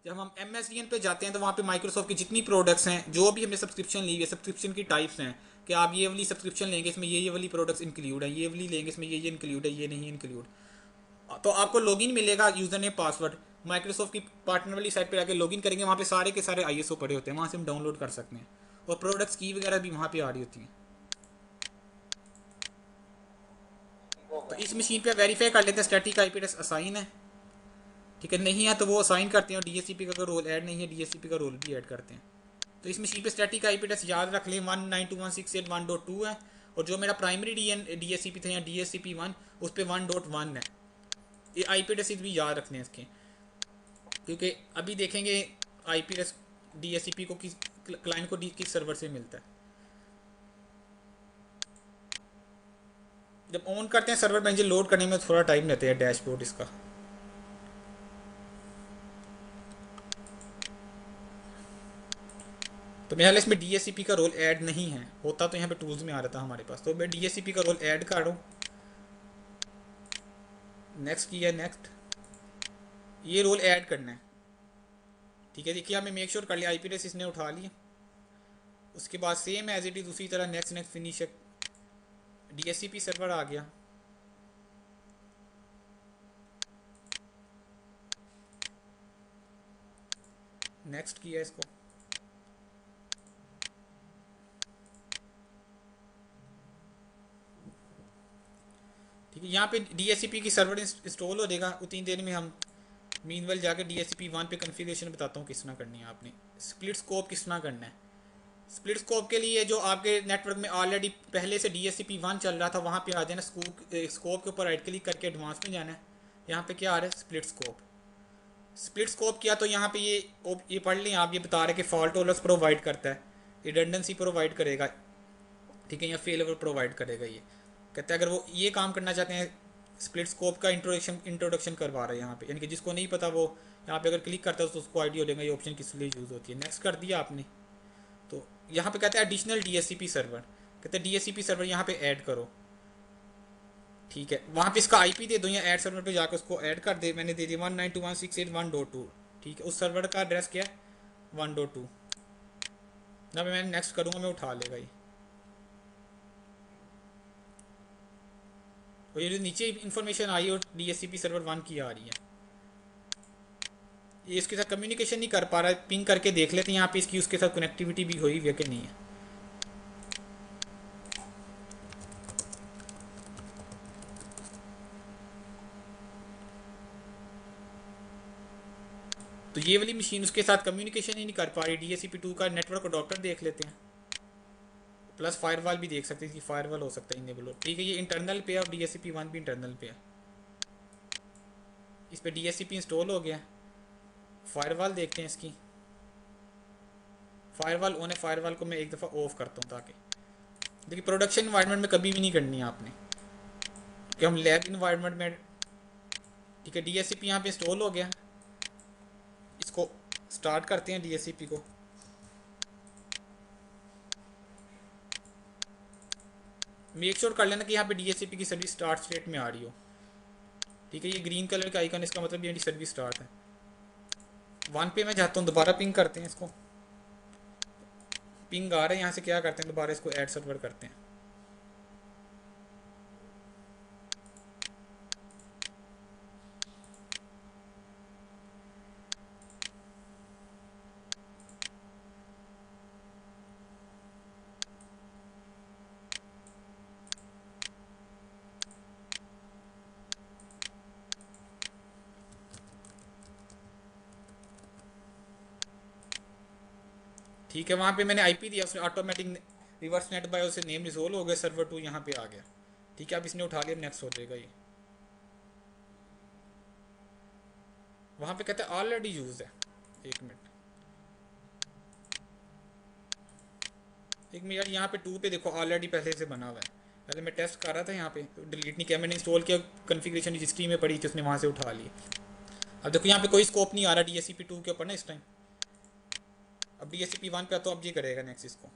जब हम एम एस डी एन पे जाते हैं तो वहाँ पे माइक्रोसॉफ्ट की जितनी प्रोडक्ट्स हैं, जो भी हमने सब्सक्रिप्शन ली है, सब्सक्रिप्शन की टाइप्स हैं कि आप ये वाली सब्सक्रिप्शन लेंगे इसमें ये वाली प्रोडक्ट्स इंक्लूड है, ये वाली लेंगे इसमें ये इंक्लूड है, ये नहीं इंक्लूड। तो आपको लॉगिन मिलेगा, यूज़र नेम पासवर्ड, माइक्रोसॉफ्ट की पार्टनर वाली साइट पर आके लॉगिन करेंगे, वहाँ पे सारे के सारे आईएसओ पड़े होते हैं, वहाँ से हम डाउनलोड कर सकते हैं। और प्रोडक्ट्स की वगैरह भी वहाँ पे आ रही होती हैं।
हो
तो
गया।
इस मशीन पे वेरीफाई कर लेते हैं स्टैटिक आईपी एड्रेस असाइन है, ठीक है। नहीं है तो वो असाइन करते हैं, और डीएससीपी का अगर रोल ऐड नहीं है डीएससीपी का रोल भी ऐड करते हैं। तो इस मशीन पे स्टैटिक आईपी एड्रेस याद रख लें 192.168.1.2 है। और जो मेरा प्राइमरी डीएससीपी था या डीएससीपी 1, उस पर 1.1 है। ये आईपी एड्रेस भी याद रखने हैं इसके, क्योंकि अभी देखेंगे आईपी एड्रेस डीएससीपी को किस क्लाइंट को किस सर्वर से मिलता है। जब ऑन करते हैं सर्वर मैनेजर, लोड करने में थोड़ा टाइम लेते हैं डैशबोर्ड इसका। तो मेरे इसमें डीएससीपी का रोल ऐड नहीं है, होता तो यहाँ पे टूल्स में आ रहा था हमारे पास, तो मैं डीएससीपी का रोल ऐड कर रहा हूँ। नेक्स्ट किया, नेक्स्ट, ये रोल ऐड करना है, ठीक है। देखिए हमें मेक श्योर कर लिया आईपी एड्रेस इसने उठा लिया। उसके बाद सेम एज इट इज़ उसी तरह next next finish, DSCP server आ गया। नेक्स्ट किया इसको, ठीक है। यहाँ पे डीएससीपी की सर्वर इंस्टॉल हो जाएगा उतनी देर में। हम मीनवेल जाके डीएससीपी 1 पे कन्फिगरेशन बताता हूँ किस तरह करनी है आपने। स्प्लिट स्कोप किस तरह करना है, स्प्लिट स्कोप के लिए जो आपके नेटवर्क में ऑलरेडी पहले से डीएससीपी 1 चल रहा था वहाँ पे आ जाना, स्कोप के ऊपर राइट क्लिक करके एडवांस में जाना है। यहाँ पे क्या आ रहा है, स्प्लिट स्कोप। स्प्लिट स्कोप किया तो यहाँ पे ये पढ़ लें आप, ये बता रहे कि फॉल्ट टॉलरेंस प्रोवाइड करता है, रिडंडेंसी प्रोवाइड करेगा, ठीक है, या फेल प्रोवाइड करेगा। ये कहते हैं अगर वो ये काम करना चाहते हैं, स्प्लिट स्कोप का इंट्रोडक्शन करवा रहे हैं यहाँ पे, यानी कि जिसको नहीं पता वो यहाँ पे अगर क्लिक करता है तो उसको आइडिया हो जाएगा ये ऑप्शन किस लिए यूज़ होती है। नेक्स्ट कर दिया आपने, तो यहाँ पे कहते हैं एडिशनल डीएससीपी सर्वर, कहते हैं डीएससीपी सर्वर यहाँ पे ऐड करो, ठीक है। वहाँ पे इसका आईपी दे दो या ऐड सर्वर पे जाकर उसको ऐड कर दे। मैंने दे दिया 192.168.1.2, ठीक है। उस सर्वर का एड्रेस क्या है, 1.2। जब मैं नेक्स्ट करूँगा मैं उठा लेगा ये। और ये जो नीचे इन्फॉर्मेशन आई और डीएससीपी सर्वर 1 की आ रही है, ये इसके साथ कम्युनिकेशन नहीं कर पा रहा है। पिंग करके देख लेते हैं यहाँ पे इसकी उसके साथ कनेक्टिविटी भी हुई है कि नहीं है। तो ये वाली मशीन उसके साथ कम्युनिकेशन ही नहीं कर पा रही। DHCP2 का नेटवर्क अडॉप्टर देख लेते हैं, प्लस फायरवॉल भी देख सकते हैं कि फायरवॉल हो सकता है इनेबल। ठीक है, ये इंटरनल पे है और DHCP1 भी इंटरनल पे है। इस पर DHCP इंस्टॉल हो गया। फायरवॉल देखते हैं इसकी। फायरवॉल ऑन है, फायरवॉल को मैं एक दफ़ा ऑफ करता हूँ ताकि देखिए प्रोडक्शन इन्वायरमेंट में कभी भी नहीं करनी है आपने, कि हम लैब इन्वायरमेंट में। ठीक है, DHCP यहाँ पे इंस्टॉल हो गया। इसको स्टार्ट करते हैं DHCP को। मेक श्योर कर लेना कि यहाँ पे DHCP की सर्विस स्टार्ट स्टेट में आ रही हो। ठीक है, ये ग्रीन कलर का आइकन, इसका मतलब ये सर्विस स्टार्ट है। 1 पे मैं जाता हूँ, दोबारा पिंग करते हैं इसको। पिंग आ रहा है यहाँ से, क्या करते हैं दोबारा इसको ऐड सर्वर करते हैं। ठीक है, वहाँ पे मैंने IP दिया, उसने ऑटोमेटिक रिवर्स नेट बाय से नेम रिजोल्व हो गया, सर्वर 2 यहाँ पे आ गया। ठीक है, अब इसने उठा लिया, नेक्स्ट हो जाएगा ये। वहाँ पे कहते हैं ऑलरेडी यूज है। एक मिनट यार, यहाँ पे 2 पे देखो ऑलरेडी पहले से बना हुआ है। पहले मैं टेस्ट कर रहा था यहाँ पे, तो डिलीट नहीं किया मैंने, इंस्टॉल किया, कन्फिग्रेशन रजिस्ट्री में पड़ी थी, उसने वहाँ से उठा ली। अब देखो यहाँ पे कोई स्कोप नहीं आ रहा DHCP2 के ऊपर ना इस टाइम। अब DHCP1 पे तो अब ये करेगा नेक्स्ट इसको।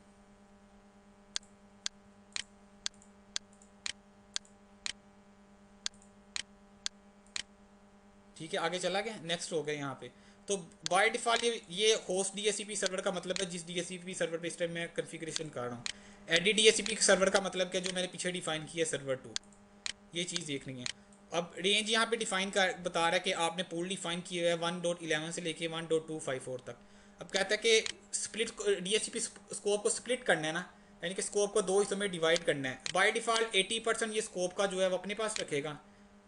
ठीक है, आगे चला गया, नेक्स्ट हो गया यहाँ पे। तो बाय डिफ़ॉल्ट ये होस्ट DHCP सर्वर का मतलब है जिस DHCP सर्वर पे इस टाइम मैं कन्फिग्रेशन कर रहा हूँ। एडी DHCP सर्वर का मतलब क्या, जो मैंने पीछे डिफाइन किया है सर्वर 2, ये चीज़ देखनी है। अब रेंज यहाँ पे डिफाइन कर बता रहा है कि आपने पूल डिफाइन किया है 1.11 से लेके 1.254 तक। अब कहता है कि स्प्लिट DHCP स्कोप को स्प्लिट करना है ना, यानी कि स्कोप को 2 हिस्सों में डिवाइड करना है। बाय डिफ़ॉल्ट 80% ये स्कोप का जो है वो अपने पास रखेगा,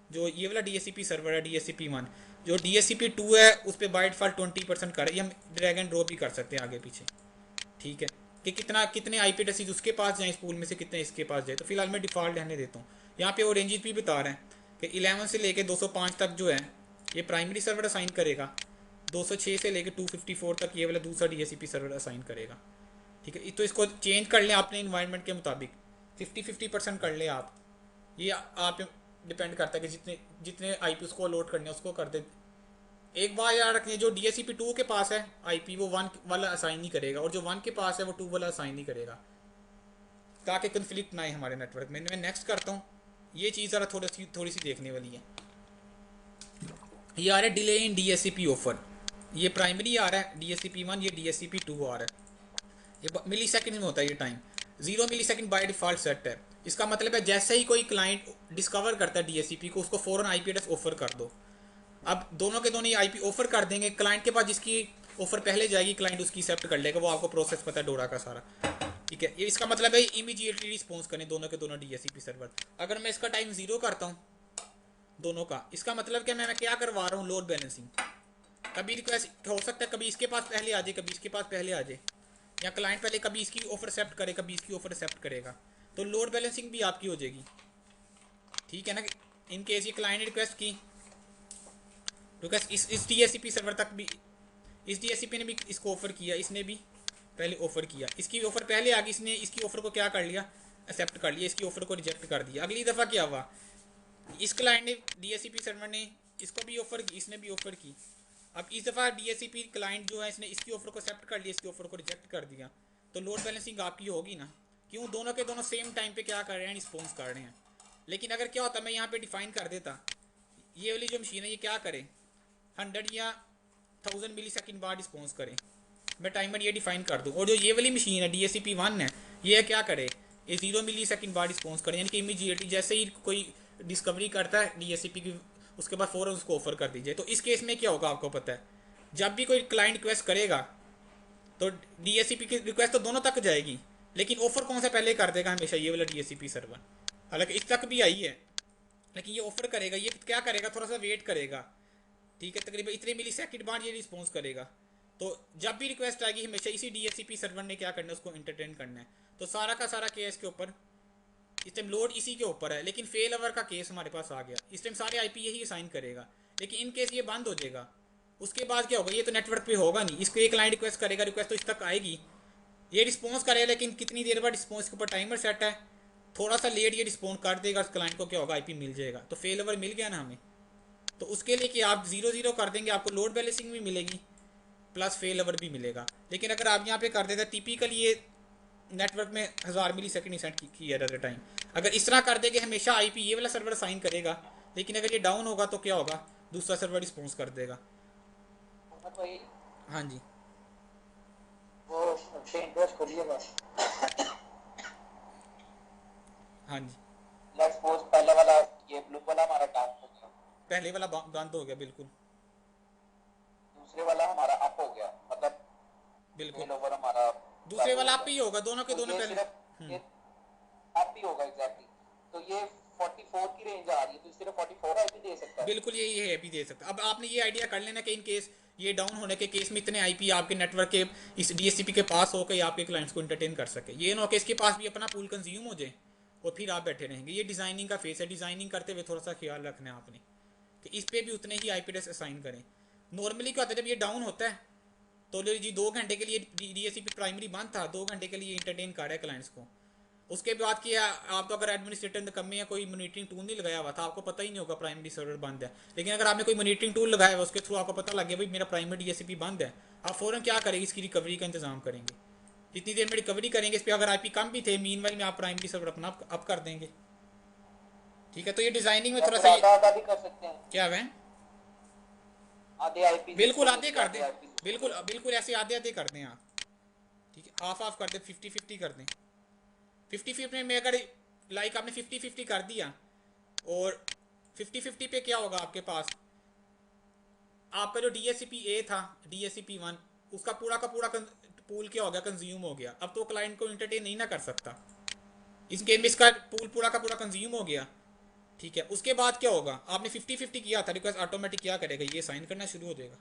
जो ये वाला DHCP सर्वर है DHCP1। जो DHCP2 है उस पर बाय डिफ़ॉल्ट 20% कर, ये हम ड्रैग एंड ड्रॉप भी कर सकते हैं आगे पीछे। ठीक है, कि कितने IP एड्रेसेस उसके पास जाएँ इस पूल में से, कितने इसके पास जाए। तो फिलहाल मैं डिफ़ॉल्ट रहने देता हूँ। यहाँ पे वो रेंजेस भी बता रहे हैं कि 11 से लेके 205 तक जो है ये प्राइमरी सर्वर असाइन करेगा, 206 से लेके 254 तक ये वाला दूसरा DHCP सर्वर असाइन करेगा। ठीक है, तो इसको चेंज कर लें अपने इन्वायरमेंट के मुताबिक, 50-50% कर लें आप। ये आप डिपेंड करता है कि जितने जितने IP उसको लोड करने हैं उसको कर दे। एक बात याद रखनी है, जो DHCP2 के पास है IP वो 1 वाला असाइन नहीं करेगा, और जो 1 के पास है वो 2 वाला असाइन नहीं करेगा, ताकि कन्फ्लिक्ट ना आए हमारे नेटवर्क में। मैं नेक्स्ट करता हूँ। ये चीज़ ज़रा थोड़ी सी देखने वाली है। ये आ रहा है डिले इन DHCP ऑफर, ये प्राइमरी आ रहा है DHCP1, ये DHCP2 आ रहा है। ये मिली सेकेंड में होता है ये time, 0 millisecond by default set है। इसका मतलब है जैसे ही कोई क्लाइंट डिस्कवर करता है DHCP को, उसको फ़ौरन IP एड्रेस ऑफर कर दो। अब दोनों के दोनों ये IP ऑफर कर देंगे, क्लाइंट के पास जिसकी ऑफर पहले जाएगी क्लाइंट उसकी एक्सेप्ट कर लेगा, वो आपको प्रोसेस पता है डोरा का सारा। ठीक है, ये इसका मतलब है इमीडिएटली रिस्पॉन्स करें दोनों के दोनों DHCP सर्वर। अगर मैं इसका टाइम 0 करता हूँ दोनों का, इसका मतलब क्या, मैं क्या करवा रहा हूँ, लोड बैलेंसिंग। कभी रिक्वेस्ट हो सकता है कभी इसके पास पहले आ जाए, कभी इसके पास पहले आ जाए, या क्लाइंट पहले कभी इसकी ऑफर एक्सेप्ट करे, कभी इसकी ऑफर एक्सेप्ट करेगा, तो लोड बैलेंसिंग भी आपकी हो जाएगी। ठीक है ना, इन केस ये क्लाइंट ने रिक्वेस्ट की, रिक्वेस्ट इस DHCP सर्वर तक भी, इस DHCP ने भी इसको ऑफर किया, इसने भी पहले ऑफर किया, इसकी ऑफर पहले आ गई, इसने इसकी ऑफर को क्या कर लिया, एक्सेप्ट कर लिया, इसकी ऑफर को रिजेक्ट कर दिया। अगली दफ़ा क्या हुआ, इस क्लाइंट ने DHCP सर्वर ने इसको भी ऑफर की, इसने भी ऑफर की। अब इस दफ़ा DHCP क्लाइंट जो है इसने इसकी ऑफर को एक्सेप्ट कर लिया, इसकी ऑफर को रिजेक्ट कर दिया, तो लोड बैलेंसिंग आपकी होगी ना। क्यों, दोनों के दोनों सेम टाइम पे क्या कर रहे हैं, रिस्पॉन्स कर रहे हैं। लेकिन अगर क्या होता, मैं यहाँ पे डिफाइन कर देता, ये वाली जो मशीन है ये क्या करे, 100 या 1000 मिली सेकेंड बाद रिस्पॉन्स करे, मैं टाइमर ये डिफाइन कर दूँ। और जो ये वाली मशीन है DHCP1 है, ये क्या करे, ये 0 मिली सेकेंड बाद रिस्पॉन्स करे, यानी कि इमीडिएटली जैसे ही कोई डिस्कवरी करता है DHCP की, उसके बाद फ़ौरन उसको ऑफर कर दीजिए। तो इस केस में क्या होगा आपको पता है, जब भी कोई क्लाइंट रिक्वेस्ट करेगा तो DHCP की रिक्वेस्ट तो दोनों तक जाएगी, लेकिन ऑफर कौन सा पहले कर देगा हमेशा, ये वाला DHCP सर्वर। हालांकि इस तक भी आई है, लेकिन ये ऑफर करेगा, ये क्या करेगा, थोड़ा सा वेट करेगा, ठीक है, तकरीबन इतने मिली सेकंड बाद ये रिस्पॉन्स करेगा। तो जब भी रिक्वेस्ट आएगी हमेशा इसी DHCP सर्वर ने क्या करना है, उसको इंटरटेन करना है। तो सारा का सारा केस के ऊपर इस टाइम लोड इसी के ऊपर है, लेकिन फेल ओवर का केस हमारे पास आ गया। इस टाइम सारे IP यही असाइन करेगा, लेकिन इन केस ये बंद हो जाएगा, उसके बाद क्या होगा, ये तो नेटवर्क पे होगा नहीं, इसको एक क्लाइंट रिक्वेस्ट करेगा, रिक्वेस्ट तो इस तक आएगी, ये रिस्पॉन्स करेगा, लेकिन कितनी देर बाद रिस्पॉन्स के ऊपर टाइमर सेट है, थोड़ा सा लेट ये रिस्पॉन्ड कर देगा, क्लाइंट को क्या होगा, IP मिल जाएगा। तो फेल ओवर मिल गया ना हमें। तो उसके लिए कि आप 0-0 कर देंगे, आपको लोड बैलेंसिंग भी मिलेगी प्लस फेल ओवर भी मिलेगा। लेकिन अगर आप यहाँ पे कर देते, टिपिकल ये नेटवर्क में 1000 मिली सेकेंड सेट किया रहता टाइम, अगर इस तरह कर देंगे हमेशा IP ये वाला सर्वर साइन करेगा, लेकिन अगर ये डाउन होगा तो क्या होगा, दूसरा सर्वर रिस्पॉन्स कर देगा।
भाई
हाँ जी,
वो पेंट ब्रश खोलिएगा।
हाँ जी,
लेट्स सपोज पहला वाला ये ब्लू वाला हमारा डाउन हो गया,
पहले वाला बंद हो गया, बिल्कुल
दूसरे वाला हमारा अप हो गया, मतलब
बिल्कुल,
फेल ओवर हमारा
दूसरे वाला आप ही होगा, दोनों के
तो
दोनों
ये
पहले।
सिर्फ ये अप ही होगा एग्जैक्टली। तो ये 44 की रेंज आ रही है, तो सिर्फ 44 आईपी दे सकता है।
बिल्कुल यही है, भी दे सकता। अब आपने ये आइडिया कर लेना कि इन केस ये डाउन होने के केस में इतने IP आपके नेटवर्क के इस DHCP के पास हो के आपके क्लाइंट्स को इंटरटेन कर सके, ये ना हो कि इसके पास भी अपना पूल कंज्यूम हो जाए और फिर आप बैठे रहेंगे। ये डिज़ाइनिंग का फेस है, डिज़ाइनिंग करते हुए थोड़ा सा ख्याल रखना है आपने कि इस पर भी उतने ही IP एड्रेस असाइन करें। नॉर्मली क्या होता है, जब ये डाउन होता है तो लो जी 2 घंटे के लिए DHCP प्राइमरी बंद था, 2 घंटे के लिए इंटरटेन कर रहा है क्लाइंट्स को। उसके बाद किया आप, तो अगर एडमिनिस्ट्रेटर ने कम या कोई मॉनिटरिंग टूल नहीं लगाया हुआ था, आपको पता ही नहीं होगा प्राइमरी सर्वर बंद है। लेकिन अगर आपने कोई मॉनिटरिंग टूल लगाया हुआ, उसके थ्रू आपको पता लग गया भाई मेरा प्राइमरी DHCP बंद है, आप फ़ौरन क्या करेंगे, इसकी रिकवरी का इंतजाम करेंगे। जितनी देर में रिकवरी करेंगे इस पर, अगर IP कम भी थे मीनवाइल में आप प्राइमरी सर्वर अपना अप कर देंगे। ठीक है, तो ये डिज़ाइनिंग में थोड़ा सा
आधा भी कर सकते हैं,
क्या है,
आधे आईपी
बिल्कुल आधे कर दें, बिल्कुल बिल्कुल ऐसे आधे आधे कर दें आप। ठीक है, हाफ हाफ कर दें, 50-50 कर दें। 50-50 में अगर लाइक आपने 50-50 कर दिया, और 50-50 पे क्या होगा आपके पास, आपका जो DHCP A था, DHCP 1, उसका पूरा का पूरा पूल क्या हो गया, कंज्यूम हो गया। अब तो क्लाइंट को इंटरटेन नहीं ना कर सकता, इस गेम में इसका पूल पूरा का पूरा कंज्यूम हो गया। ठीक है, उसके बाद क्या होगा, आपने 50-50 किया था, रिक्वेस्ट ऑटोमेटिक क्या करेगा, ये साइन करना शुरू हो जाएगा,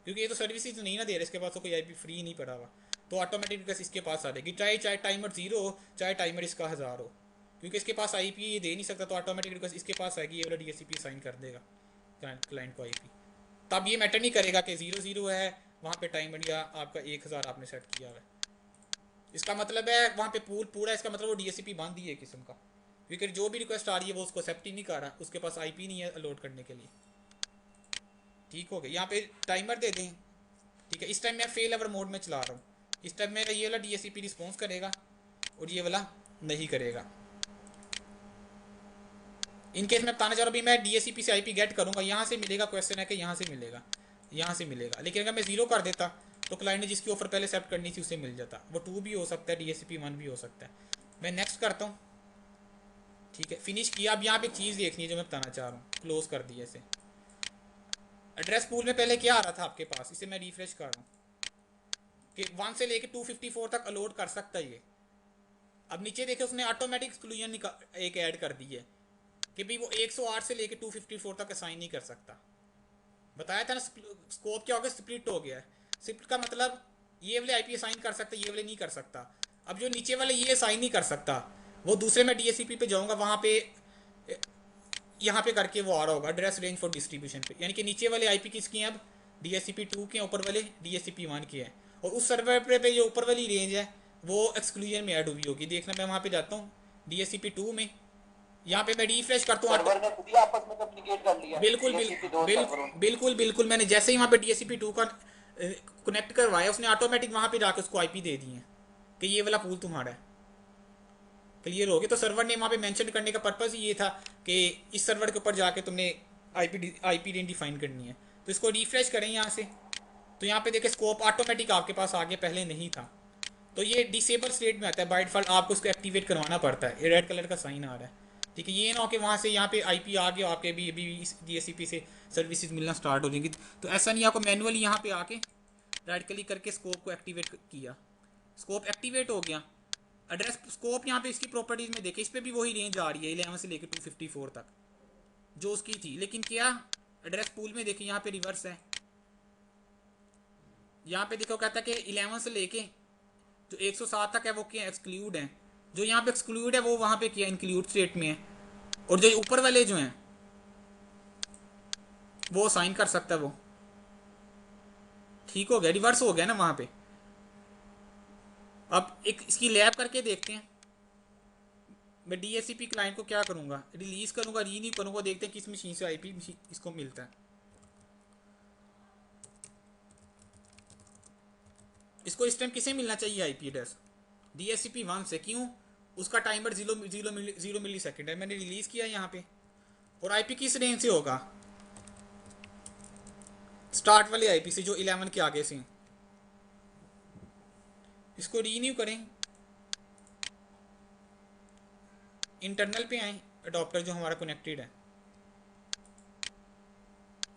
क्योंकि ये तो सर्विसेज नहीं ना दे रहे, इसके पास तो कोई IP फ्री नहीं पड़ा हुआ, तो ऑटोमेटिक रिक्वेस्ट इसके पास आ जाएगी, चाहे टाइमर 0 हो, चाहे टाइमर इसका 1000 हो, क्योंकि इसके पास IP ये दे नहीं सकता, तो ऑटोमेटिक रिक्वेस्ट इसके पास आएगी, ये वाला DHCP साइन कर देगा क्लाइंट को IP। तब ये मैटर नहीं करेगा कि 0-0 है वहाँ पे टाइमर या आपका 1000 आपने सेट किया हुआ है, इसका मतलब है वहाँ पे पूल पूरा, इसका मतलब वो DHCP बंद ही है किस्म का, क्योंकि जो भी रिक्वेस्ट आ रही है वो उसको एक्सेप्ट ही नहीं कर रहा, उसके पास IP नहीं है लोड करने के लिए। ठीक हो गया, यहाँ पे टाइमर दे दें। ठीक है, इस टाइम मैं फेल ओवर मोड में चला रहा हूँ, इस टाइम मेरा ये वाला DHCP रिस्पॉन्स करेगा और ये वाला नहीं करेगा। इन केस मैं बताना चाह रहा हूँ, मैं DHCP से IP गेट करूँगा, यहाँ से मिलेगा, क्वेश्चन है कि यहाँ से मिलेगा, यहाँ से मिलेगा, लेकिन अगर मैं 0 कर देता तो क्लाइंट ने जिसकी ऑफर पहले एक्सेप्ट करनी थी उसे मिल जाता, वो 2 भी हो सकता है, DHCP 1 भी हो सकता है। मैं नेक्स्ट करता हूँ। ठीक है, फिनिश किया। अब यहाँ पे एक चीज़ देखनी है जो मैं बताना चाह रहा हूँ, क्लोज कर दिया इसे। एड्रेस पूल में पहले क्या आ रहा था आपके पास, इसे मैं रिफ्रेश कर रहा हूँ कि 1 से लेके 254 तक अलॉट कर सकता है ये। अब नीचे देखे उसने ऑटोमेटिक एक्सक्लूजन एक ऐड कर दी है कि भाई वो 108 से लेके 254 तक असाइन नहीं कर सकता। बताया था ना स्कोप क्या हो गया, स्प्लिट हो गया है। स्प्लिट का मतलब ये वाले IP असाइन कर सकता, ये वाले नहीं कर सकता। अब जो नीचे वाले ये असाइन नहीं कर सकता, वो दूसरे में DHCP पे जाऊँगा, वहाँ पे यहाँ पे करके वो आ रहा होगा एड्रेस रेंज फॉर डिस्ट्रीब्यूशन पे, यानी कि नीचे वाले IP किसकी हैं, अब DHCP 2 के, ऊपर वाले DHCP 1 के हैं, और उस सर्वर पे जो ऊपर वाली रेंज है वो एक्सक्लूजन में ऐड हुई होगी। देखना मैं वहाँ पे जाता हूँ DHCP 2 में, यहाँ पे मैं रिफ्रेश करता हूँ,
सर्वर ने खुद ही आपस में कम्युनिकेट कर लिया।
बिल्कुल बिल्कुल बिल्कुल मैंने जैसे ही वहाँ पे DHCP 2 का कनेक्ट करवाया, उसने ऑटोमेटिक वहाँ पे जाकर उसको IP दे दी है कि ये वाला पूल तुम्हारा है। क्लियर हो गया। तो सर्वर ने वहाँ पे मेंशन करने का पर्पज़ ही ये था कि इस सर्वर के ऊपर जाके तुमने IP रेंज डिफाइन करनी है। तो इसको रिफ्रेश करें यहाँ से, तो यहाँ पे देखें स्कोप ऑटोमेटिक आपके पास आगे, पहले नहीं था। तो ये डिसेबल स्टेट में आता है, बाय डिफॉल्ट आपको उसको एक्टिवेट करवाना पड़ता है। ये रेड कलर का साइन आ रहा है, ठीक है, ये ना हो कि वहाँ से यहाँ पे आईपी आ गया आपके भी अभी डीएससीपी से सर्विसेज मिलना स्टार्ट हो जाएंगी। तो ऐसा नहीं, आपको मैनुअली यहाँ पे आके राइट क्लिक करके स्कोप को एक्टिवेट किया, स्कोप एक्टिवेट हो गया। एड्रेस स्कोप यहाँ पे इसकी प्रॉपर्टीज में देखे, इस पर भी वही रेंज आ रही है 11 से लेकर 254 तक जो उसकी थी, लेकिन क्या एड्रेस पूल में देखिए यहाँ पे रिवर्स है। यहाँ पे देखो कहता है कि 11 से लेके जो 107 तक है वो क्या एक्सक्लूड है, जो यहाँ पे एक्सक्लूड है वो वहाँ पे क्या इंक्लूड स्टेट में है, और जो ऊपर वाले जो हैं वो साइन कर सकता है वो। ठीक हो गया, रिवर्स हो गया ना वहाँ पे। अब एक इसकी लैब करके देखते हैं। मैं डीएससीपी क्लाइंट को क्या करूँगा, रिलीज़ करूँगा, रीन्यू करूँगा, देखते हैं किस मशीन से आईपी इसको मिलता है। इसको इस टाइम किसे मिलना चाहिए आईपी एड्रेस, डीएससीपी 1 से। क्यों, उसका टाइमर जीरो मिली सेकेंड है, मैंने रिलीज़ किया यहाँ पे। और आईपी किस रेंज से होगा, स्टार्ट वाले आईपी से जो 11 के आगे से। इसको रीन्यू करें, इंटरनल पे आए, अडॉप्टर जो हमारा कनेक्टेड है,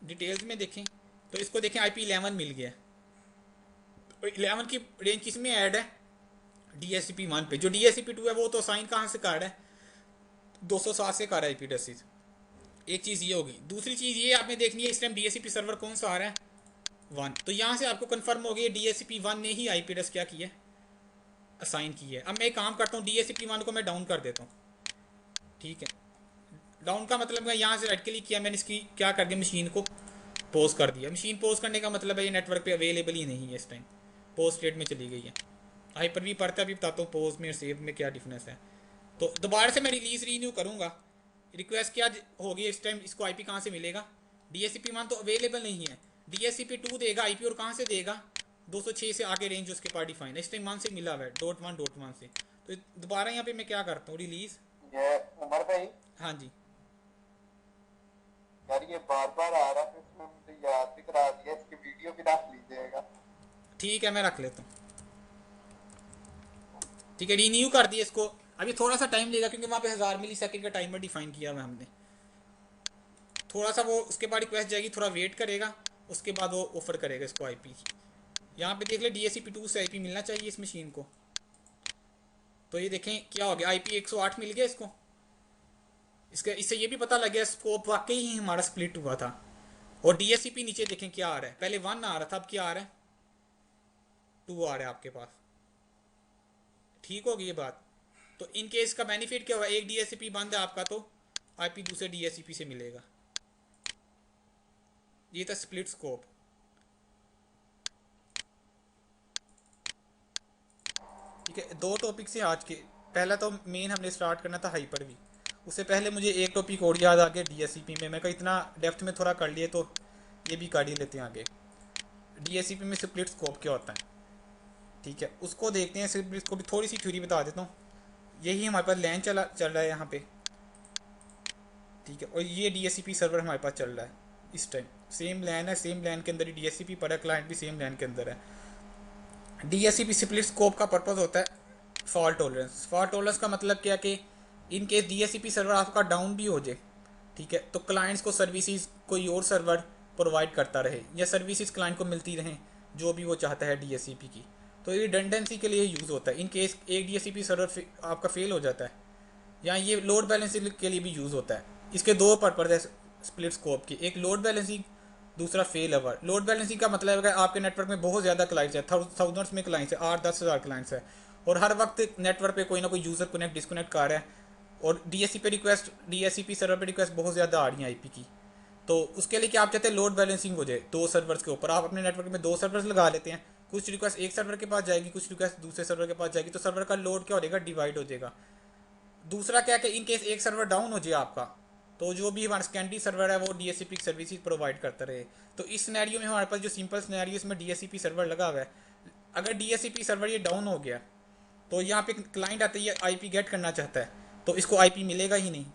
डिटेल्स में देखें तो इसको देखें आईपी 11 मिल गया। तो 11 की रेंज किस में ऐड है, डीएससीपी 1 पे। जो डीएससीपी 2 है वो तो साइन कहाँ से कर रहा है, 207 से कर रहा है आईपी एड्रेस। एक चीज़ ये होगी। दूसरी चीज़ ये आपने देखनी है इस टाइम डीएससीपी सर्वर कौन सा आ रहा है, 1। तो यहाँ से आपको कंफर्म हो गया डीएससीपी 1 ने ही आईपी एड्रेस क्या किया है, असाइन की है। अब मैं एक काम करता हूँ, डीएससीपी 1 को मैं डाउन कर देता हूँ। ठीक है, डाउन का मतलब मैं यहाँ से राइट क्लिक किया, मैंने इसकी क्या कर दिया, मशीन को पॉज कर दिया। मशीन पॉज करने का मतलब है ये नेटवर्क पे अवेलेबल ही नहीं है इस टाइम, पॉज स्टेट में चली गई है। हाइपर भी पढ़ता भी बताता हूँ पॉज में और सेव में क्या डिफरेंस है। तो दोबारा से मैं रिलीज रीन्यू करूँगा। रिक्वेस्ट क्या होगी इस टाइम, इसको आईपी कहाँ से मिलेगा, डीएससीपी 1 तो अवेलेबल नहीं है, डीएससीपी 2 देगा आईपी, और कहाँ से देगा, 206 से आगे रेंज उसके पास डिफाइन है। इस टाइम 1 से मिला हुआ है, .1 से। तो दोबारा यहाँ पे मैं क्या करता हूँ, रिलीज।
ये उमर भाई,
हाँ जी,
यार ये बार बार आ रहा है, इसमें मुझे याद भी करा दिया, इसकी वीडियो भी रख लीजिएगा।
ठीक है मैं रख लेता हूँ। ठीक है, रीन्यू कर दिया इसको। अभी थोड़ा सा टाइम लेगा क्योंकि वहाँ पे 1000 मिली सेकेंड का टाइमर डिफाइन किया हुआ हमने। थोड़ा सा वो उसके बाद रिक्वेस्ट जाएगी, थोड़ा वेट करेगा, उसके बाद वो ऑफर करेगा इसको आईपी। यहाँ पे देख ले डीएससीपी 2 से आईपी मिलना चाहिए इस मशीन को। तो ये देखें क्या हो गया, आईपी 108 मिल गया इसको। इसके इससे ये भी पता लग गया स्कोप वाकई ही हमारा स्प्लिट हुआ था। और डीएससीपी नीचे देखें क्या आ रहा है, पहले 1 आ रहा था, अब क्या आ रहा है, 2 आ रहा है आपके पास। ठीक होगी ये बात। तो इन केस का बेनिफिट क्या हुआ, एक डीएससीपी बंद है आपका तो आईपी दूसरे डीएससीपी से मिलेगा। ये था स्प्लिट स्कोप। ठीक है, 2 टॉपिक से आज के। पहला तो मेन हमने स्टार्ट करना था हाइपर भी, उससे पहले मुझे एक टॉपिक और याद आ गया डीएससीपी में। मैं कहा इतना डेप्थ में थोड़ा कर लिए तो ये भी कर ही लेते हैं आगे। डीएससीपी में स्प्लिट स्कोप क्या होता है, ठीक है उसको देखते हैं। स्प्लिट स्कोप की थोड़ी सी थ्योरी बता देता हूँ। यही हमारे पास लैन चल रहा है यहाँ पे, ठीक है, और ये डीएससीपी सर्वर हमारे पास चल रहा है इस टाइम। सेम लैन है, सेम लैन के अंदर ही डीएससीपी पड़ा, क्लाइंट भी सेम लैन के अंदर है। डीएससीपी स्प्लिट स्कोप का पर्पज़ होता है फॉल्ट टॉलरेंस। फॉल्ट टॉलरेंस का मतलब क्या कि इन केस डीएससीपी सर्वर आपका डाउन भी हो जाए, ठीक है, तो क्लाइंट्स को सर्विसेज कोई और सर्वर प्रोवाइड करता रहे, या सर्विसेज क्लाइंट को मिलती रहें जो भी वो चाहता है डीएससीपी की। तो ये रिडंडेंसी के लिए यूज़ होता है। इन केस एक डीएससीपी सर्वर आपका फेल हो जाता है, या ये लोड बैलेंसिंग के लिए भी यूज़ होता है। इसके 2 पर्पज़ है स्प्लिट स्कोप की, एक लोड बैलेंसिंग, दूसरा फेल ओवर। लोड बैलेंसिंग का मतलब है कि आपके नेटवर्क में बहुत ज़्यादा क्लाइंट्स है, थाउजेंड्स में क्लाइंट्स है, 8-10 हज़ार क्लाइंट्स है, और हर वक्त नेटवर्क पे कोई ना कोई यूज़र कनेक्ट डिस्कनेक्ट कर रहा है, और डीएससीपी सर्वर पे रिक्वेस्ट बहुत ज़्यादा आ रही है आईपी की। तो उसके लिए क्या आप चाहते हैं, लोड बैलेंसिंग हो जाए 2 सर्वर्स के ऊपर। आप अपने नेटवर्क में 2 सर्वर्स लगा लेते हैं, कुछ रिक्वेस्ट एक सर्वर के पास जाएगी, कुछ रिक्वेस्ट दूसरे सर्वर के पास जाएगी, तो सर्वर का लोड क्या हो जाएगा, डिवाइड हो जाएगा। दूसरा क्या है कि इन केस एक सर्वर डाउन हो जाए आपका, तो जो भी हमारा सेकेंडरी सर्वर है वो डीएससीपी सर्विसेज प्रोवाइड करता रहे। तो इस सिनेरियो में हमारे पास जो सिंपल सिनेरियो इसमें डीएससीपी सर्वर लगा हुआ है, अगर डीएससीपी सर्वर ये डाउन हो गया तो यहाँ पे क्लाइंट आता है, ये आईपी गेट करना चाहता है, तो इसको आईपी मिलेगा ही नहीं।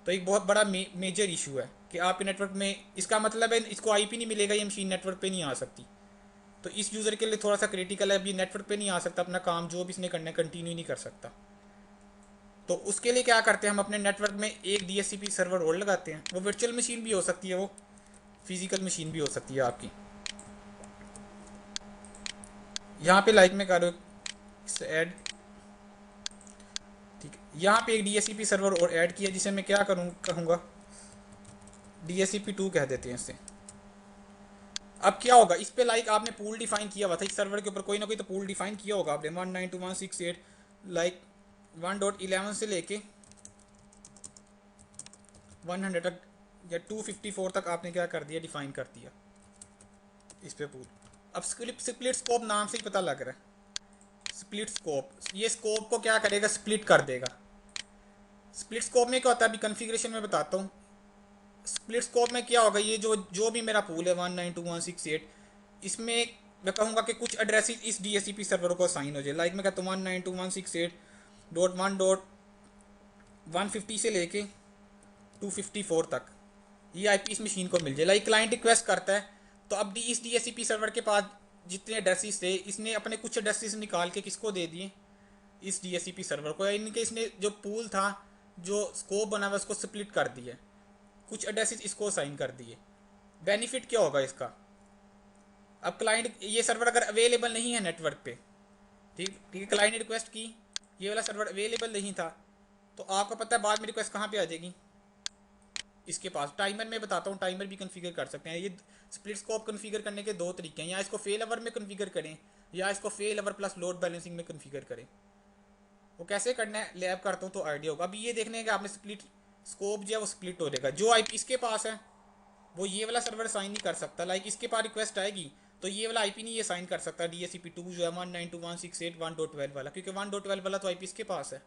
तो एक बहुत बड़ा मेजर इशू है कि आपके नेटवर्क में, इसका मतलब है इसको आईपी नहीं मिलेगा, ये मशीन नेटवर्क पे नहीं आ सकती। तो इस यूज़र के लिए थोड़ा सा क्रिटिकल है, अभी नेटवर्क पे नहीं आ सकता, अपना काम जो भी इसने करना है कंटिन्यू नहीं कर सकता। तो उसके लिए क्या करते हैं, हम अपने नेटवर्क में एक DHCP सर्वर और लगाते हैं। वो वर्चुअल मशीन भी हो सकती है, वो फिजिकल मशीन भी हो सकती है आपकी। यहाँ पे लाइक में करो ऐड, ठीक है। यहाँ पे एक DHCP सर्वर और ऐड किया, जिसे मैं क्या कहूँगा DHCP2 कह देते हैं इसे। अब क्या होगा इस पे, लाइक आपने पूल डिफाइन किया हुआ था इस सर्वर के ऊपर, कोई ना कोई तो पूल डिफाइन किया होगा आपने 192.168 लाइक 1.11 से लेके 100 तक या 254 तक आपने क्या कर दिया, डिफाइन कर दिया इस पे पूल। अब स्प्लिट स्कोप नाम से ही पता लग रहा है, स्प्लिट स्कोप, ये स्कोप को क्या करेगा, स्प्लिट कर देगा। स्प्लिट स्कोप में क्या होता है अभी कन्फिग्रेशन में बताता हूँ। स्प्लिट स्कोप में क्या होगा, ये जो जो भी मेरा पूल है 192.168, इसमें मैं कहूँगा कि कुछ एड्रेसेस इस DHCP सर्वर को असाइन हो जाए। लाइक मैं कहता हूँ 192.168.1.150 से लेके 254 तक ये IP इस मशीन को मिल जाए। लाइक क्लाइंट रिक्वेस्ट करता है, तो अब इस DHCP सर्वर के पास जितने एड्रेसेस थे, इसने अपने कुछ एड्रेसेस निकाल के किसको दे दिए, इस DHCP सर्वर को। इनके इसने जो पूल था, जो स्कोप बना हुआ, उसको स्प्लिट कर दिया, कुछ एड्रेसेस इसको असाइन कर दिए। बेनिफिट क्या होगा इसका, अब क्लाइंट ये सर्वर अगर अवेलेबल नहीं है नेटवर्क पे, ठीक ठीक है, क्लाइंट ने रिक्वेस्ट की, ये वाला सर्वर अवेलेबल नहीं था, तो आपको पता है बाद में रिक्वेस्ट कहाँ पे आ जाएगी, इसके पास। टाइमर में बताता हूँ, टाइमर भी कन्फिगर कर सकते हैं। ये स्प्लिट स्कोप कन्फिगर करने के दो तरीके हैं, या इसको फेल आवर में कन्फिगर करें, या इसको failover plus load balancing में कन्फिगर करें। वो कैसे करना है लैब करता हूँ तो आइडिया होगा। अभी ये देखने है कि आपने स्प्लिट स्कोप जो है वो स्प्लिट हो जाएगा। जो IP इसके पास है वो ये वाला सर्वर साइन नहीं कर सकता। लाइक इसके पास रिक्वेस्ट आएगी तो ये वाला IP नहीं ये साइन कर सकता DHCP2 जो है 192.168.1.12 वाला, क्योंकि 1.12 वाला तो IP इसके पास है।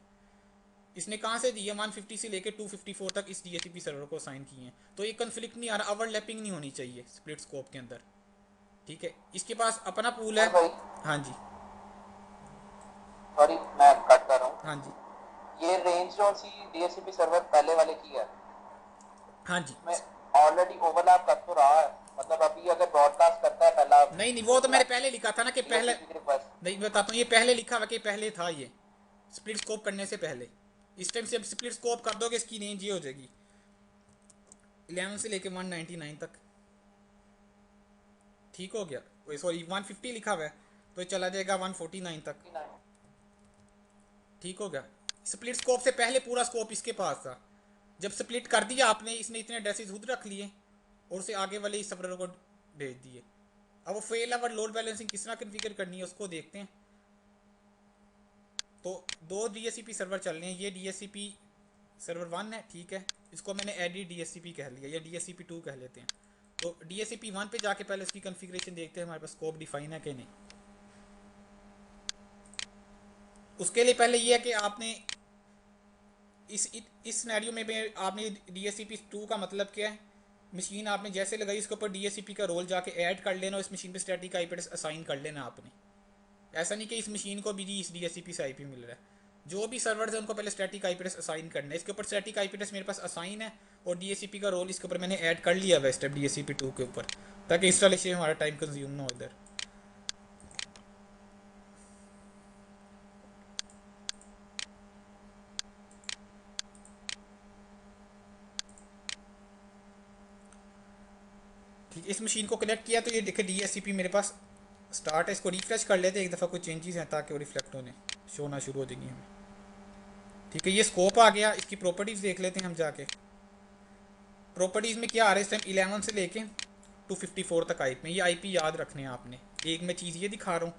इसने कहाँ से दिया, 150 से लेकर 254 तक इस DHCP सर्वर को साइन किए हैं। तो ये कन्फ्लिक्ट नहीं आ रहा, ओवरलैपिंग नहीं होनी चाहिए स्प्लिट स्कोप के अंदर, ठीक है। इसके पास अपना पूल है।
और भाई
हाँ जी,
सॉरी मैं कट कर रहा
हाँ जी,
हूँ, ये रेंज जो सी DHCP सर्वर पहले वाले की है,
हाँ जी।
इसमें ऑलरेडी ओवरलैप कर तो रहा है, मतलब अभी अगर ब्रॉडकास्ट करता है पहला
नहीं नहीं, वो तो मैंने पहले लिखा था ना कि पहले,
DHCP की रिक्वेस्ट।
नहीं बताता हूँ, ये पहले लिखा हुआ कि पहले था ये स्प्लिट स्कोप करने से पहले। इस टाइम से अब स्प्लिट स्कोप कर दोगे इसकी रेंज ये हो जाएगी 11 से लेके 199 तक, ठीक हो गया। सॉरी 150 लिखा हुआ है तो ये चला जाएगा 149 तक, ठीक हो गया। स्प्लिट स्कोप से पहले पूरा स्कोप इसके पास था, जब स्प्लिट कर दिया आपने, इसने इतने एड्रेसेस खुद रख लिए और उसे आगे वाले इस सर्वर को भेज दिए। अब वो फेल आवर लोड बैलेंसिंग किस तरह कन्फिगर करनी है उसको देखते हैं। तो दो DHCP सर्वर चल रहे हैं, ये DHCP सर्वर 1 है, ठीक है, इसको मैंने एडिट DHCP कह लिया, या DHCP2 कह लेते हैं। तो DHCP1 पे जाके पहले इसकी कन्फिग्रेशन देखते हैं हमारे पास स्कोप डिफाइन है कि नहीं। उसके लिए पहले ये है कि आपने इस सिनेरियो में भी आपने DHCP2 का मतलब क्या है, मशीन आपने जैसे लगाई इसके ऊपर DHCP का रोल जाके ऐड कर लेना और इस मशीन पे स्टैटिक IP एड्रेस असाइन कर लेना आपने। ऐसा नहीं कि इस मशीन को भी इस DHCP से IP मिल रहा है। जो भी सर्वर है उनको पहले स्टैटिक IP एड्रेस असाइन करना है। इसके ऊपर स्टैटिक IP एड्रेस मेरे पास असाइन है और DHCP का रोल इसके ऊपर मैंने ऐड कर लिया है स्टेप DHCP2 के ऊपर, ताकि इंस्टॉलेशन हमारा टाइम कंज्यूम ना हो इधर। ठीक, इस मशीन को कनेक्ट किया तो ये देखिए DHCP मेरे पास स्टार्ट है। इसको रिफ्रेश कर लेते हैं एक दफ़ा, कुछ चेंजेस हैं ताकि वो रिफ्लेक्ट होने शो ना शुरू हो जाएंगी हमें। ठीक है, ये स्कोप आ गया। इसकी प्रॉपर्टीज़ देख लेते हैं हम जाके। प्रॉपर्टीज़ में क्या आ रहा है इस टाइम 11 से लेके 254 तक IP में। ये IP याद रखने हैं आपने। एक मैं चीज़ ये दिखा रहा हूँ,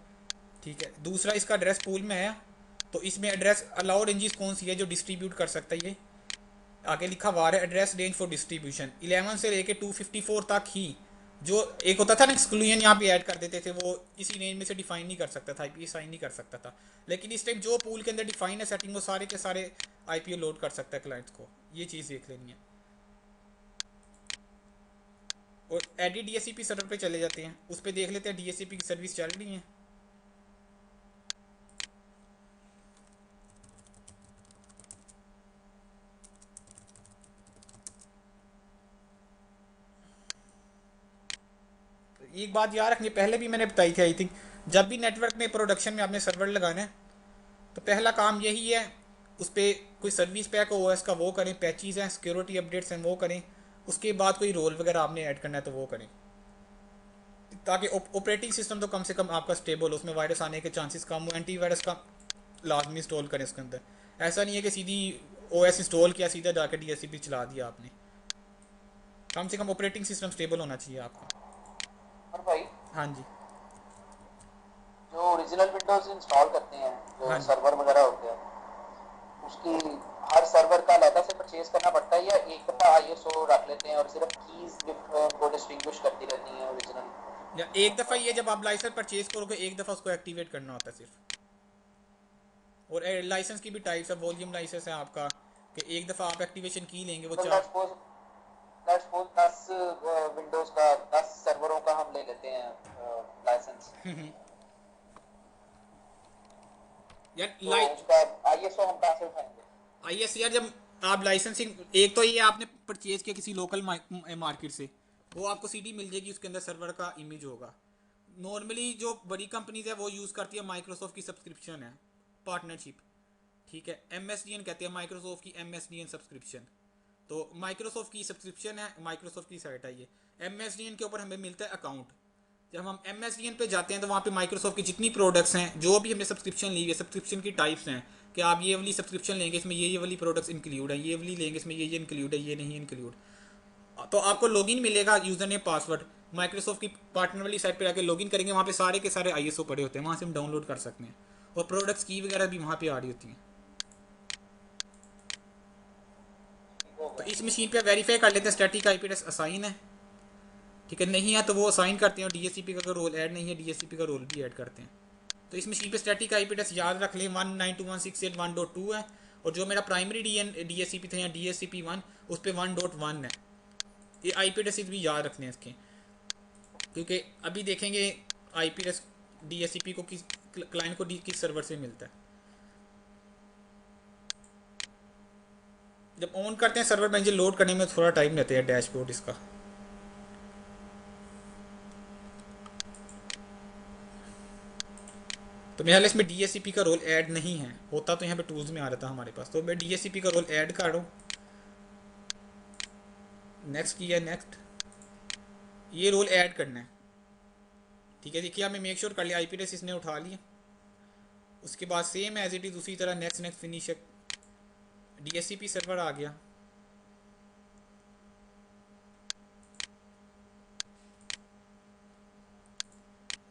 ठीक है। दूसरा इसका एड्रेस पूल में है, तो इसमें एड्रेस अलाउ रेंजेस कौन सी है जो डिस्ट्रीब्यूट कर सकता है, ये आगे लिखा हुआ है एड्रेस रेंज फॉर डिस्ट्रीब्यूशन 11 से लेके 254 तक ही। जो एक होता था ना एक्सक्लूजन यहाँ पे ऐड कर देते थे, वो इसी रेंज में से डिफाइन नहीं कर सकता था, IP साइन नहीं कर सकता था। लेकिन इस टाइम जो पूल के अंदर डिफाइन है सेटिंग, वो सारे के सारे IP लोड कर सकता है क्लाइंट्स को। ये चीज़ देख लेनी है। और एडिट DHCP सर्वर पे चले जाते हैं, उस पर देख लेते हैं DHCP की सर्विस चल रही है। एक बात याद रखनी, पहले भी मैंने बताई थी आई थिंक, जब भी नेटवर्क में प्रोडक्शन में आपने सर्वर लगाना है तो पहला काम यही है उस पर कोई सर्विस पैक हो ओएस का वो करें, पैचेस हैं, सिक्योरिटी अपडेट्स हैं वो करें। उसके बाद कोई रोल वगैरह आपने ऐड करना है तो वो करें, ताकि ऑपरेटिंग सिस्टम तो कम से कम आपका स्टेबल हो, उसमें वायरस आने के चांसेस कम हो। एंटीवायरस का लाजमी इंस्टॉल करें उसके अंदर। ऐसा नहीं है कि सीधी ओएस इंस्टॉल किया सीधा जाकर डीएससीपी चला दिया आपने। कम से कम ऑपरेटिंग सिस्टम स्टेबल होना चाहिए आपका।
और भाई
हाँ जी।
जो ओरिजिनल विंडोज इंस्टॉल करते हैं, जो
हाँ जी।
सर्वर वगैरह होते हैं, उसकी हर सर्वर का अलग से परचेज करना पड़ता है, या एक दफ़ा आईएसओ रख लेते हैं और सिर्फ कीज को डिस्टिंग्विश करती रहती हैं ओरिजिनल?
या एक दफ़ा ये जब आप लाइसेंस परचेज करोगे एक दफ़ा उसको एक्टिवेट करना होता है सिर्फ। और लाइसेंस की भी टाइप्स है, वॉल्यूम लाइसेंस है आपका, कि एक दफ़ा आप एक्टिवेशन की लेंगे वो
मतलब
चार।
लेट्स सपोज 10 विंडोज का, 10 सर्वरों का हम ले लेते हैं लाइसेंस,
यार
तो उसका आईएसओ हम कहाँ से उठाएंगे?
आई एस यार जब आप लाइसेंसिंग एक तो ये आपने परचेज किया किसी लोकल मार्केट से, वो आपको सीडी मिल जाएगी, उसके अंदर सर्वर का इमेज होगा। नॉर्मली जो बड़ी कंपनीज है वो यूज़ करती है माइक्रोसॉफ्ट की सब्सक्रिप्शन है, पार्टनरशिप। ठीक है, एम एस डी एन कहते हैं माइक्रोसॉफ्ट की, M S D N subscription. तो माइक्रोसॉफ्ट की सब्सक्रिप्शन है, माइक्रोसॉफ्ट की साइट है ये। एम एस डी एन के ऊपर हमें मिलता है अकाउंट। जब हम एम एस डी एन पे जाते हैं तो वहाँ पे माइक्रोसॉफ्ट की जितनी प्रोडक्ट्स हैं, जो भी हमने सब्सक्रिप्शन ली है, सब्सक्रिप्शन की टाइप्स हैं कि आप ये वाली सब्सक्रिप्शन लेंगे इसमें ये वाली प्रोडक्ट्स इंक्लूड है, ये वाली लेंगे इसमें ये इंक्लूड है, ये नहीं इंक्लूड। तो आपको लॉगिन मिलेगा, यूज़र नेम पासवर्ड। माइक्रोसॉफ्ट की पार्टनर वाली साइट पर आके लॉगिन करेंगे, वहाँ पे सारे के सारे आईएसओ पड़े होते हैं, वहाँ से हम डाउनलोड कर सकते हैं। और प्रोडक्ट्स की वगैरह भी वहाँ पे आ रही होती हैं।
हो
तो
गया।
इस मशीन पे वेरीफाई कर लेते हैं स्टैटिक आईपी एड्रेस असाइन है, ठीक है। नहीं है तो वो असाइन करते हैं, और डीएससीपी का अगर रोल ऐड नहीं है डीएससीपी का रोल भी ऐड करते हैं। तो इस मशीन पे स्टैटिक आईपी एड्रेस याद रख लें 192.168.1.2 है। और जो मेरा प्राइमरी डीएससीपी था या डीएससीपी 1, उस पर 1.1 है। ये आईपी एड्रेस भी याद रखने हैं इसके, क्योंकि अभी देखेंगे आईपी एड्रेस डीएससीपी को किस क्लाइंट को किस सर्वर से मिलता है। जब ऑन करते हैं सर्वर मैनेजर, लोड करने में थोड़ा टाइम लेते हैं डैशबोर्ड इसका। तो मेरे इसमें डीएससीपी का रोल ऐड नहीं है, होता तो यहाँ पे टूल्स में आ रहा था हमारे पास। तो मैं डीएससीपी का रोल ऐड कर दूँ, नेक्स्ट किया, नेक्स्ट। ये रोल ऐड करना है, ठीक है। देखिए हमें मेक श्योर कर लिया आईपी एड्रेस इसने उठा लिया। उसके बाद सेम एज इट इज़ उसी तरह next next finish, DSCP server आ गया।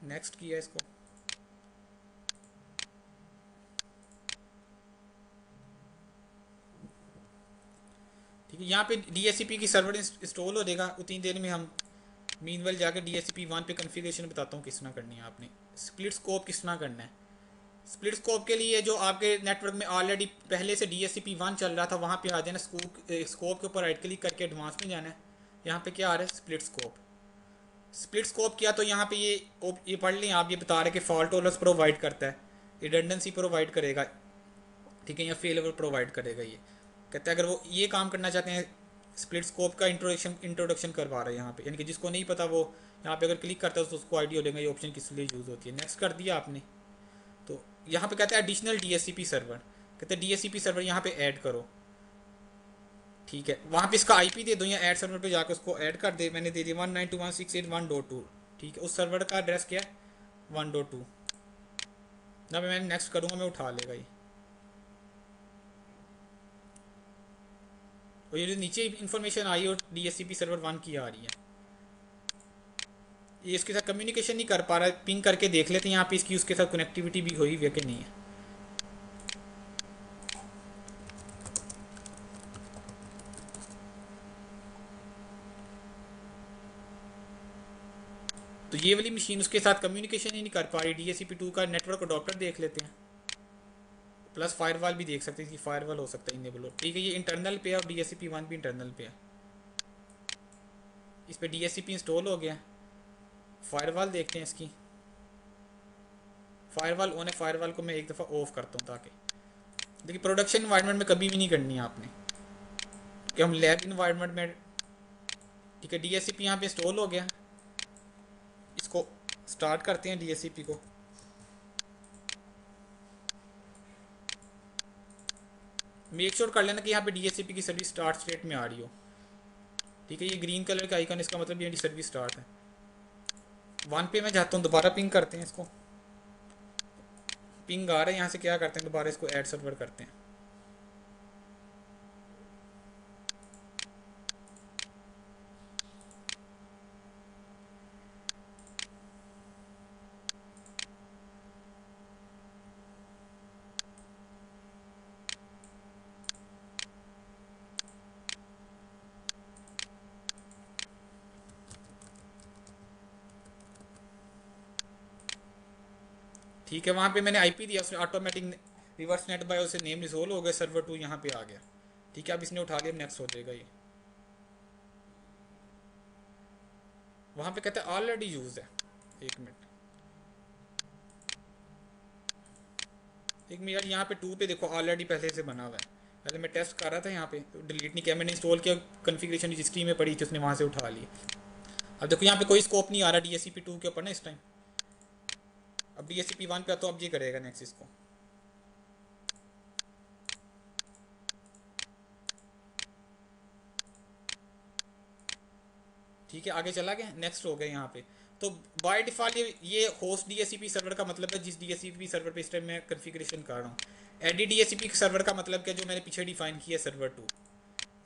नेक्स्ट किया इसको, ठीक है। यहाँ पे डीएससीपी की सर्वर इंस्टॉल हो जाएगा उतनी देर में। हम मीनवेल जाकर डीएससीपी 1 पे कॉन्फ़िगरेशन बताता हूँ किस तरह करनी है आपने। स्प्लिट स्कोप किस तरह करना है। स्प्लिट स्कोप के लिए जो आपके नेटवर्क में ऑलरेडी पहले से डीएससीपी 1 चल रहा था वहाँ पे आ जाना, स्कोप के ऊपर राइट क्लिक करके एडवांस में जाना है। यहाँ पे क्या आ रहा है, स्प्लिट स्कोप। स्प्लिट स्कोप किया तो यहाँ पे ये पढ़ लें आप, ये बता रहे कि फॉल्ट टॉलरेंस प्रोवाइड करता है, रिडंडेंसी प्रोवाइड करेगा, ठीक है, या फेल प्रोवाइड करेगा। ये कहते हैं अगर वो ये काम करना चाहते हैं, स्प्लिट स्कोप का इंट्रोडक्शन करवा रहे हैं यहाँ पे, यानी कि जिसको नहीं पता वो यहाँ पे अगर क्लिक करता है तो उसको आइडिया हो लेगा ये ऑप्शन किस लिए यूज़ होती है। नेक्स्ट कर दिया आपने। तो यहाँ पे कहते हैं एडिशनल डीएससीपी सर्वर, कहते हैं डीएससीपी सर्वर यहाँ पे ऐड करो, ठीक है। वहाँ पे इसका आईपी दे दो या ऐड सर्वर पे जाकर उसको ऐड कर दे। मैंने दे दिया 192.168.1.2, ठीक है। उस सर्वर का एड्रेस क्या है, 1.2। जब मैं नेक्स्ट करूँगा मैं उठा लेगा ये। और ये जो नीचे इन्फॉर्मेशन आई और डीएससीपी सर्वर 1 की आ रही है, ये इसके साथ कम्युनिकेशन नहीं कर पा रहा है। पिंग करके देख लेते हैं यहाँ पे इसकी उसके साथ कनेक्टिविटी भी हुई है कि नहीं है। तो ये वाली मशीन उसके साथ कम्युनिकेशन ही नहीं कर पा रही। डीएससीपी 2 का नेटवर्क अडॉप्टर देख लेते हैं, प्लस फायरवॉल भी देख सकते हैं कि फायरवॉल हो सकता है इनेबल हो, ठीक है। ये इंटरनल पे है और डीएससीपी 1 भी इंटरनल पे है। इस पर डीएससीपी इंस्टॉल हो गया। फायरवॉल देखते हैं इसकी, फायरवॉल ऑन है। फायरवॉल को मैं एक दफ़ा ऑफ करता हूँ ताकि, देखिए प्रोडक्शन इन्वायरमेंट में कभी भी नहीं करनी है आपने, कि हम लैब इन्वायरमेंट में, ठीक है। डीएससीपी यहाँ पे इंस्टॉल हो गया। इसको स्टार्ट करते हैं डीएससीपी को। मेक श्योर कर लेना कि यहाँ पे DHCP की सर्विस स्टार्ट स्टेट में आ रही हो। ठीक है, ये ग्रीन कलर का आइकन, इसका मतलब ये सर्विस स्टार्ट है। 1 पे मैं जाता हूँ, दोबारा पिंग करते हैं इसको। पिंग आ रहा है यहाँ से, क्या करते हैं दोबारा इसको ऐड सर्वर करते हैं। ठीक है, वहाँ पे मैंने IP दिया, उसने ऑटोमेटिक रिवर्स नेट बाय से नेम रिजोल्व हो गया, सर्वर 2 यहाँ पे आ गया। ठीक है, अब इसने उठा लिया, नेक्स्ट हो जाएगा ये। वहाँ पे कहते हैं ऑलरेडी यूज है। एक मिनट, एक मिनट यार, यहाँ पे 2 पे देखो ऑलरेडी पहले से बना हुआ है। पहले मैं टेस्ट कर रहा था यहाँ पे, तो डिलीट नहीं किया मैंने, इंस्टॉल किया, कन्फिग्रेशन रजिस्ट्री में पड़ी थी, उसने वहाँ से उठा ली। अब देखो यहाँ पे कोई स्कोप नहीं आ रहा DHCP 2 के ऊपर ना इस टाइम। अब DHCP 1 पे तो अब ये करेगा नेक्स्ट इसको। ठीक है, आगे चला गया, नेक्स्ट हो गया यहाँ पे। तो बाय डिफ़ॉल्ट ये होस्ट DHCP सर्वर का मतलब है जिस DHCP सर्वर पे इस टाइम मैं कन्फिग्रेशन कर रहा हूँ। एडी DHCP सर्वर का मतलब क्या, जो मैंने पीछे डिफाइन किया है सर्वर 2,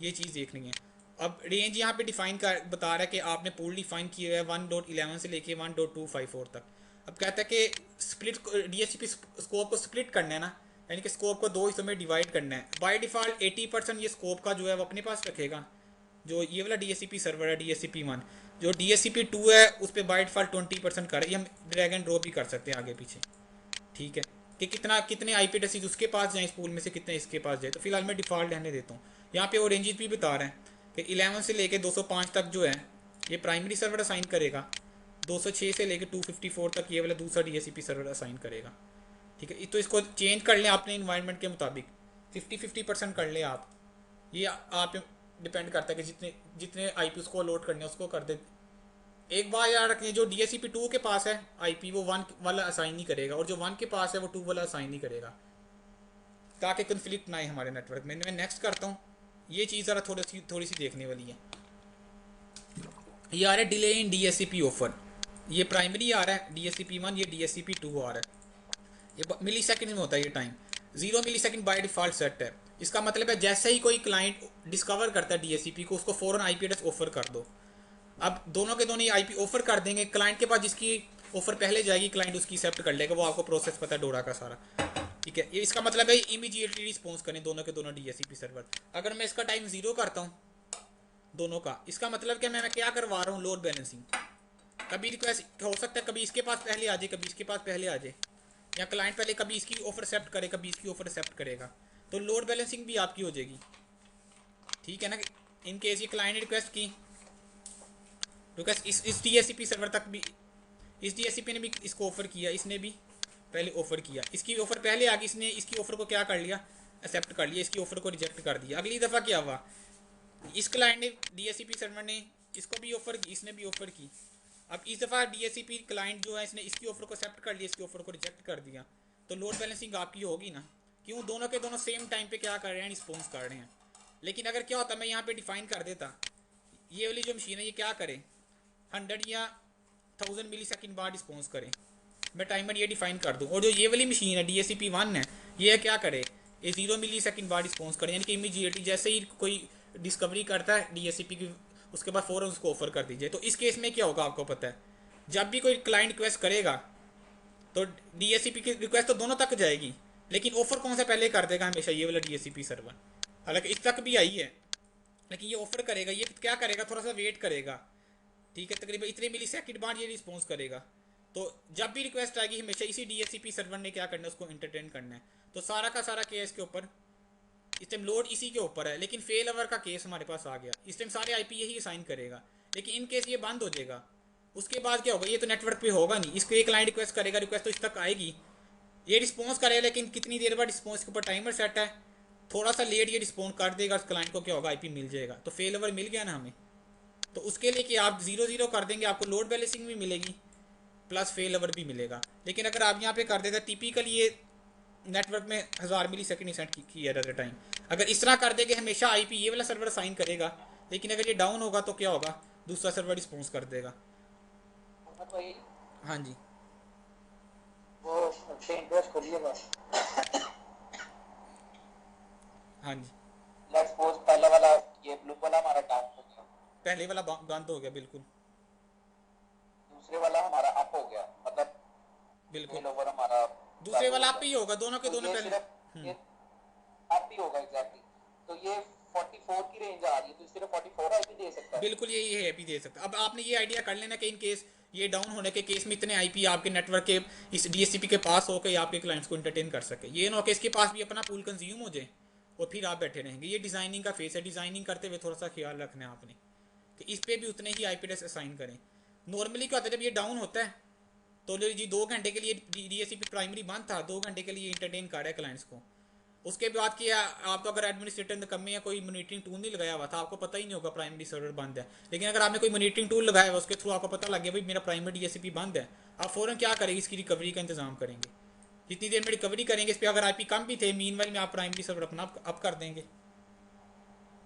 ये चीज़ देखनी है। अब रेंज यहाँ पे डिफाइन कर बता रहा है कि आपने पूल डिफाइन किया है 1.11 से लेके 1.254 तक। अब कहता है कि स्प्लिट DHCP स्कोप को स्प्लिट करना है ना, यानी कि स्कोप को 2 हिस्सों में डिवाइड करना है। बाय डिफ़ॉल्ट 80% ये स्कोप का जो है वो अपने पास रखेगा, जो ये वाला DHCP सर्वर है DHCP 1। जो DHCP 2 है उस पर बाय डिफ़ॉल्ट 20% कर, ये हम ड्रैग एंड ड्रॉप भी कर सकते हैं आगे पीछे। ठीक है, कि कितने IP एड्रेसेस उसके पास जाएँ इस पूल में से, कितने इसके पास जाए। तो फिलहाल मैं डिफ़ॉल्ट रहने देता हूँ। यहाँ पे वो रेंजेस भी बता रहे हैं कि 11 से लेके 205 तक जो है ये प्राइमरी सर्वर असाइन करेगा, 206 से लेके 254 तक ये वाला दूसरा DHCP सर्वर असाइन करेगा। ठीक है, तो इसको चेंज कर लें अपने इन्वायरमेंट के मुताबिक, 50-50% कर लें आप। ये आप डिपेंड करता है कि जितने जितने IP उसको लोड करने हैं उसको कर दे। एक बार याद रखिए, जो DHCP 2 के पास है IP वो 1 वाला असाइन नहीं करेगा, और जो 1 के पास है वो 2 वाला असाइन नहीं करेगा, ताकि कन्फ्लिक्ट ना आए हमारे नेटवर्क में। मैं नेक्स्ट करता हूँ, ये चीज़ ज़रा थोड़ी सी देखने वाली है। ये आ रहा है डिले इन DHCP ऑफर, ये प्राइमरी आ रहा है DHCP 1, ये DHCP 2 आ रहा है। ये मिली सेकेंड में होता है, ये time 0 millisecond by default set है। इसका मतलब है जैसे ही कोई क्लाइंट डिस्कवर करता है DHCP को, उसको फ़ौरन IP एड्रेस ऑफर कर दो। अब दोनों के दोनों ही IP ऑफर कर देंगे, क्लाइंट के पास जिसकी ऑफर पहले जाएगी क्लाइंट उसकी एक्सेप्ट कर लेगा, वो आपको प्रोसेस पता है डोरा का सारा। ठीक है, ये इसका मतलब है इमीडिएटली रिस्पॉन्स करें दोनों के दोनों DHCP सर्वर। अगर मैं इसका टाइम 0 करता हूँ दोनों का, इसका मतलब क्या, मैं क्या करवा रहा हूँ, लोड बैलेंसिंग। कभी रिक्वेस्ट हो सकता है कभी इसके पास पहले आ जाए, कभी इसके पास पहले आ जाए, या क्लाइंट पहले कभी इसकी ऑफर एक्सेप्ट करे, कभी इसकी ऑफर एक्सेप्ट करेगा, तो लोड बैलेंसिंग भी आपकी हो जाएगी। ठीक है ना, इन केस ये क्लाइंट ने रिक्वेस्ट की, रिक्वेस्ट इस DHCP सर्वर तक भी, इस DHCP ने भी इसको ऑफर किया, इसने भी पहले ऑफर किया, इसकी ऑफर पहले आ गई, इसने इसकी ऑफर को क्या कर लिया, एक्सेप्ट कर लिया, इसकी ऑफर को रिजेक्ट कर दिया। अगली दफ़ा क्या हुआ, इस क्लाइंट ने DHCP सर्वर ने इसको भी ऑफर की, इसने भी ऑफर की। अब इस दफ़ा DHCP क्लाइंट जो है इसने इसकी ऑफर को एक्सेप्ट कर लिया, इसकी ऑफर को रिजेक्ट कर दिया, तो लोड बैलेंसिंग आपकी होगी ना। क्यों, दोनों के दोनों सेम टाइम पे क्या कर रहे हैं, रिस्पॉन्स कर रहे हैं। लेकिन अगर क्या होता, मैं यहाँ पे डिफाइन कर देता, ये वाली जो मशीन है ये क्या करे, 100 या 1000 मिली सेकेंड बाद रिस्पॉन्स करे, मैं टाइमर ये डिफाइन कर दूँ। और जो ये वाली मशीन है DHCP 1 है, ये क्या करे, ये 0 मिली सेकेंड बाद रिस्पॉन्स करे, यानी कि इमीडिएटली जैसे ही कोई डिस्कवरी करता है DHCP की, उसके बाद फ़ौरन उसको ऑफर कर दीजिए। तो इस केस में क्या होगा आपको पता है, जब भी कोई क्लाइंट रिक्वेस्ट करेगा तो DHCP की रिक्वेस्ट तो दोनों तक जाएगी, लेकिन ऑफर कौन सा पहले कर देगा, हमेशा ये वाला DHCP सर्वर। हालांकि इस तक भी आई है, लेकिन ये ऑफर करेगा, ये क्या करेगा, थोड़ा सा वेट करेगा। ठीक है, तकरीबन इतने मिली सेकेंड बाद ये रिस्पॉन्स करेगा। तो जब भी रिक्वेस्ट आएगी हमेशा इसी DHCP सर्वर ने क्या करना है, उसको इंटरटेन करना है। तो सारा का सारा केस के ऊपर इस टाइम लोड इसी के ऊपर है, लेकिन फेल ओवर का केस हमारे पास आ गया, इस टाइम सारे IP यही असाइन करेगा, लेकिन इन केस ये बंद हो जाएगा। उसके बाद क्या होगा, ये तो नेटवर्क पे होगा नहीं, इसको एक क्लाइंट रिक्वेस्ट करेगा, रिक्वेस्ट तो इस तक आएगी, ये रिस्पॉन्स करेगा, लेकिन कितनी देर बाद रिस्पॉन्स के ऊपर टाइमर सेट है, थोड़ा सा लेट ये रिस्पॉन्स कर देगा, क्लाइंट को क्या होगा, IP मिल जाएगा। तो फेल ओवर मिल गया ना हमें। तो उसके लिए कि आप 0-0 कर देंगे, आपको लोड बैलेंसिंग भी मिलेगी प्लस फेल ओवर भी मिलेगा। लेकिन अगर आप यहाँ पे कर देते, टिपिकल ये नेटवर्क में 1000 मिली सेकेंड सेट किया रहता टाइम, अगर इस तरह कर दे कि हमेशा आईपी ये वाला सर्वर असाइन करेगा, लेकिन अगर ये डाउन होगा तो क्या होगा, दूसरा सर्वर रिस्पॉन्स कर देगा।
मोहम्मद भाई
हाँ जी।
वो पेंट ब्रश खोलिएगा।
हाँ जी।
लेट्स सपोज पहला वाला ये ब्लू वाला हमारा डाउन हो गया,
पहले वाला बंद हो गया बिल्कुल।
दूसरे वाला हमारा अप हो गया, मतलब
बिल्कुल
फेल ओवर हमारा
दूसरे
चालू
वाला
हो
आप
गया।
ही होगा, दोनों के
तो
दोनों
ये
पहले।
सिर्फ ये अप ही होगा एग्जैक्टली। तो ये 44 की रेंज आ रही है, तो सिर्फ 44 आईपी दे सकता है।
बिल्कुल यही है, भी दे सकता। अब आपने ये आइडिया कर लेना कि इन केस ये डाउन होने के केस में इतने आईपी आपके नेटवर्क के इस डीएससीपी के पास हो के आपके क्लाइंट्स को इंटरटेन कर सके। ये ना हो कि इसके पास भी अपना पूल कंज्यूम हो जाए और फिर आप बैठे रहेंगे। ये डिज़ाइनिंग का फेस है, डिज़ाइनिंग करते हुए थोड़ा सा ख्याल रखना है आपने कि इस पर भी उतने ही आईपी एड्रेस असाइन करें। नॉर्मली क्या होता है, जब ये डाउन होता है तो लो जी 2 घंटे के लिए डीएससीपी प्राइमरी बंद था, 2 घंटे के लिए इंटरटेन कर रहा है क्लाइंट्स को। उसके बाद किया आप, तो अगर एडमिनिस्ट्रेटर ने कम या कोई मॉनिटरिंग टूल नहीं लगाया हुआ था, आपको पता ही नहीं होगा प्राइमरी सर्वर बंद है। लेकिन अगर आपने कोई मॉनिटरिंग टूल लगाया हुआ, उसके थ्रू आपको पता लग गया भाई मेरा प्राइमरी डीएससीपी बंद है, आप फ़ौरन क्या करेंगे, इसकी रिकवरी का इंतजाम करेंगे। जितनी देर में रिकवरी करेंगे इस पर, अगर आईपी कम भी थे मीन में आप प्राइमरी सर्वर अपना अप कर देंगे।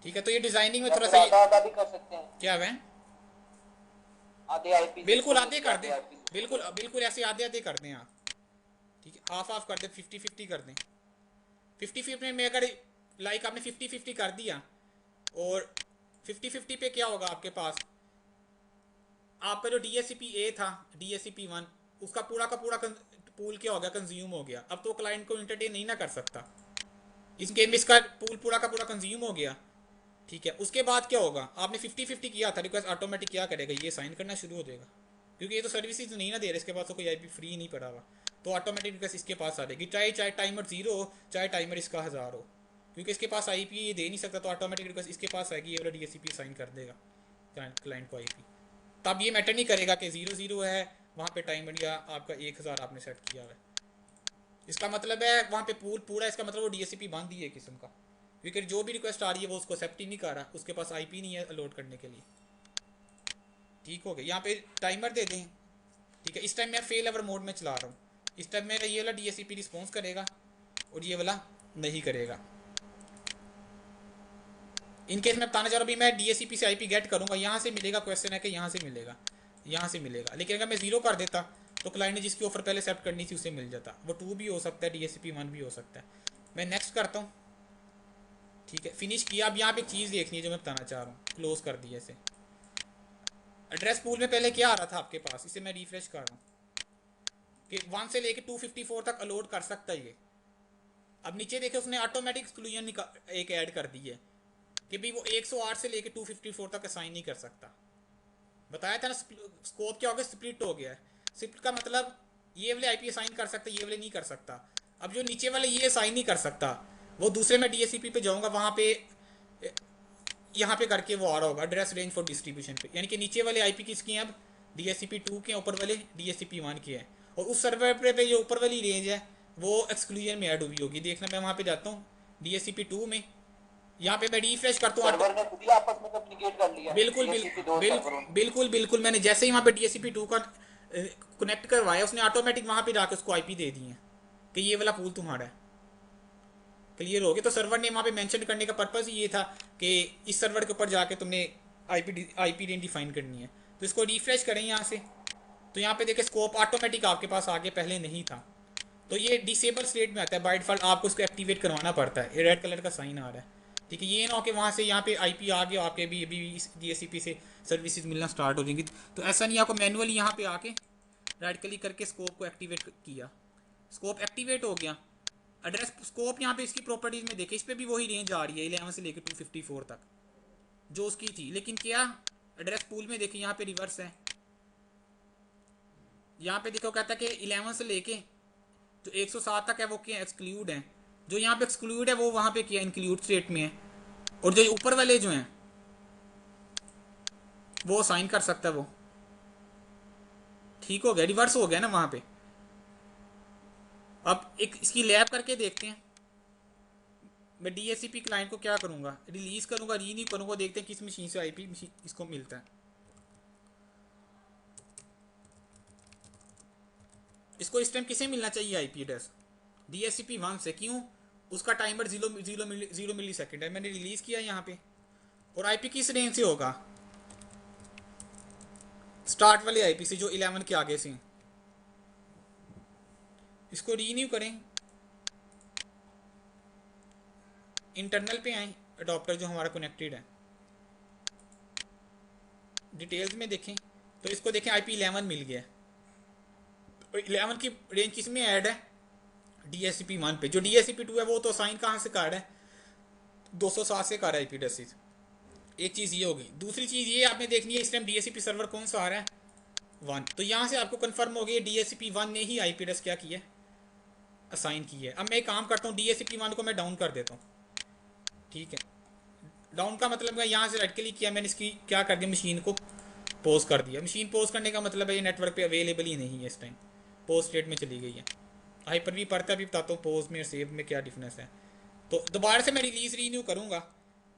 ठीक है, तो ये डिज़ाइनिंग में
या
थोड़ा
फिर
सा
आधा आधा भी कर सकते हैं,
क्या है।
आधे आईपी
बिल्कुल
उसको दे
आधे
दिया,
कर
आधे
दें,
आईपी उसको दे
बिल्कुल
दिया।
बिल्कुल ऐसे आधे आधे कर दें आप। ठीक है, हाफ हाफ कर दें, 50-50 कर दें। 50-50 में अगर लाइक आपने 50-50 कर दिया, और 50-50 पे क्या होगा आपके पास, आपका जो डीएससीपी ए था, डीएससीपी 1, उसका पूरा का पूरा पूल क्या हो गया, कंज्यूम हो गया। अब तो क्लाइंट को इंटरटेन नहीं ना कर सकता, इस गेम में इसका पूल पूरा का पूरा कंज्यूम हो गया। ठीक है, उसके बाद क्या होगा, आपने 50-50 किया था, रिक्वेस्ट ऑटोमेटिक क्या करेगा, ये साइन करना शुरू हो जाएगा, क्योंकि ये तो सर्विसेज नहीं ना दे रहे, इसके पास तो कोई आईपी फ्री नहीं पड़ा हुआ। तो ऑटोमेटिक रिक्वेस्ट इसके पास आ जाएगी, चाहे चाहे टाइमर 0 हो, चाहे टाइमर इसका 1000 हो, क्योंकि इसके पास आईपी ये दे नहीं सकता, तो ऑटोमेटिक रिक्वेस्ट इसके पास आएगी, ये वाला डीएससीपी साइन कर देगा क्लाइंट को आईपी। तब ये मैटर नहीं करेगा कि 0-0 है वहाँ पे टाइमर, या आपका 1000 आपने सेट किया हुआ है। इसका मतलब है वहाँ पे पूल पूरा, इसका मतलब वो डीएससीपी बंद ही है किस्म का, क्योंकि जो भी रिक्वेस्ट आ रही है वो उसको एक्सेप्ट ही नहीं कर रहा, उसके पास आईपी नहीं है लोड करने के लिए। ठीक हो गया, यहाँ पे टाइमर दे दें। ठीक है, इस टाइम मैं फेल ओवर मोड में चला रहा हूँ, इस टाइम मेरा ये वाला डीएससीपी रिस्पॉन्स करेगा और ये वाला नहीं करेगा। इन केस मैं बताना चाह रहा हूँ, अभी मैं डीएससीपी से आईपी गेट करूँगा, यहाँ से मिलेगा, क्वेश्चन है कि यहाँ से मिलेगा, यहाँ से मिलेगा। लेकिन अगर मैं 0 कर देता तो क्लाइंट ने जिसकी ऑफर पहले सेट करनी थी उसे मिल जाता। वो 2 भी हो सकता है, डीएससीपी 1 भी हो सकता है। मैं नेक्स्ट करता हूँ। ठीक है, फिनिश किया। अब यहाँ पे एक चीज़ देखनी है जो मैं बताना चाह रहा हूँ, क्लोज कर दिया इसे। एड्रेस पूल में पहले क्या आ रहा था आपके पास, इसे मैं रिफ्रेश कर रहा हूँ कि 1 से लेके 254 तक अलॉट कर सकता है ये। अब नीचे देखे उसने ऑटोमेटिक एक्सक्लूजन एक ऐड कर दी है कि भाई वो 108 से लेके 254 तक असाइन नहीं कर सकता। बताया था ना, स्कोप क्या हो गया, स्प्लिट हो गया है। स्प्लिट का मतलब ये वाले आईपी असाइन कर सकता, ये वाले नहीं कर सकता। अब जो नीचे वाले ये असाइन नहीं कर सकता, वो दूसरे में डीएससीपी पे जाऊंगा, वहाँ पे यहाँ पे करके वो आ रहा होगा एड्रेस रेंज फॉर डिस्ट्रीब्यूशन पे, यानी कि नीचे वाले आईपी किसकी हैं, अब डीएससीपी 2 के, ऊपर वाले डीएससीपी 1 के हैं। और उस सर्वर पे जो ऊपर वाली रेंज है वो एक्सक्लूजन में ऐड हुई होगी। देखना, मैं वहाँ पे जाता हूँ डीएससीपी 2 में, यहाँ पे मैं रिफ्रेश करता हूँ।
सर्वर ने खुद ही आपस में कम्युनिकेट कर लिया,
बिल्कुल
डीएससीपी दो सर्वरों ने।
बिल्कुल बिल्कुल, मैंने जैसे ही वहाँ पे डीएससीपी 2 का कनेक्ट करवाया, उसने ऑटोमेटिक वहाँ पे जाकर उसको आईपी दे दी है कि ये वाला पूल तुम्हारा है। क्लियर हो गया। तो सर्वर ने वहाँ पे मेंशन करने का पर्पज़ ही ये था कि इस सर्वर के ऊपर जाके तुमने आईपी रेंज डिफाइन करनी है। तो इसको रिफ्रेश करें यहाँ से, तो यहाँ पे देखें स्कोप ऑटोमेटिक आपके पास आगे पहले नहीं था, तो ये डिसेबल स्टेट में आता है। बाय डिफॉल्ट आपको इसको एक्टिवेट करवाना पड़ता है, ये रेड कलर का साइन आ रहा है। ठीक है, ये ना हो कि वहाँ से यहाँ पे आईपी आ गया, आपके भी अभी इस डीएससीपी से सर्विसेज मिलना स्टार्ट हो जाएंगी। तो ऐसा नहीं, आपको मैनुअली यहाँ पे आके राइट क्लिक करके स्कोप को एक्टिवेट किया, स्कोप एक्टिवेट हो गया। एड्रेस स्कोप यहाँ पे इसकी प्रॉपर्टीज में देखे, इस पर भी वही रेंज आ रही है 11 से लेकर 254 तक जो उसकी थी। लेकिन क्या एड्रेस पूल में देखिए यहाँ पे रिवर्स है, यहाँ पे देखो कहता है कि 11 से लेके जो 107 तक है वो क्या एक्सक्लूड है, जो यहाँ पे एक्सक्लूड है वो वहाँ पे क्या इंक्लूड स्टेट में है, और जो ऊपर वाले जो हैं वो साइन कर सकता है वो। ठीक हो गया, रिवर्स हो गया ना वहाँ पे। अब एक इसकी लैब करके देखते हैं। मैं डीएससीपी क्लाइंट को क्या करूँगा, रिलीज़ करूँगा, री नहीं करूँगा, देखते हैं किस मशीन से आईपी इसको मिलता है। इसको इस टाइम किसे मिलना चाहिए आईपी एड्रेस, डीएससीपी 1 से। क्यों, उसका टाइमर 0 मिली सेकेंड है। मैंने रिलीज़ किया यहाँ पे, और आईपी किस रेंज से होगा? स्टार्ट वाले आईपी से, जो 11 के आगे से। इसको रीन्यू करें, इंटरनल पे आए, अडॉप्टर जो हमारा कनेक्टेड है, डिटेल्स में देखें तो इसको देखें आईपी 11 मिल गया। और 11 की रेंज किस में ऐड है? DHCP 1 पे। जो DHCP 2 है वो तो साइन कहाँ से कर रहा है? 207 से कर रहा है आईपी एड्रेस। एक चीज़ ये होगी। दूसरी चीज़ ये आपने देखनी है इस टाइम DHCP सर्वर कौन सा आ रहा है? 1। तो यहाँ से आपको कंफर्म हो गया DHCP 1 ने ही आईपी एड्रेस क्या किया है? असाइन की है। अब मैं एक काम करता हूँ, DHCP 1 को मैं डाउन कर देता हूँ। ठीक है, डाउन का मतलब है यहाँ से राइट क्लिक किया मैंने, इसकी क्या कर दिया, मशीन को पॉज कर दिया। मशीन पॉज करने का मतलब है ये नेटवर्क पे अवेलेबल ही नहीं है इस टाइम, पॉज स्टेट में चली गई है। हाइपर भी पढ़ता भी बताता हूँ पॉज में और सेव में क्या डिफरेंस है। तो दोबारा से मैं रिलीज रीन्यू करूँगा।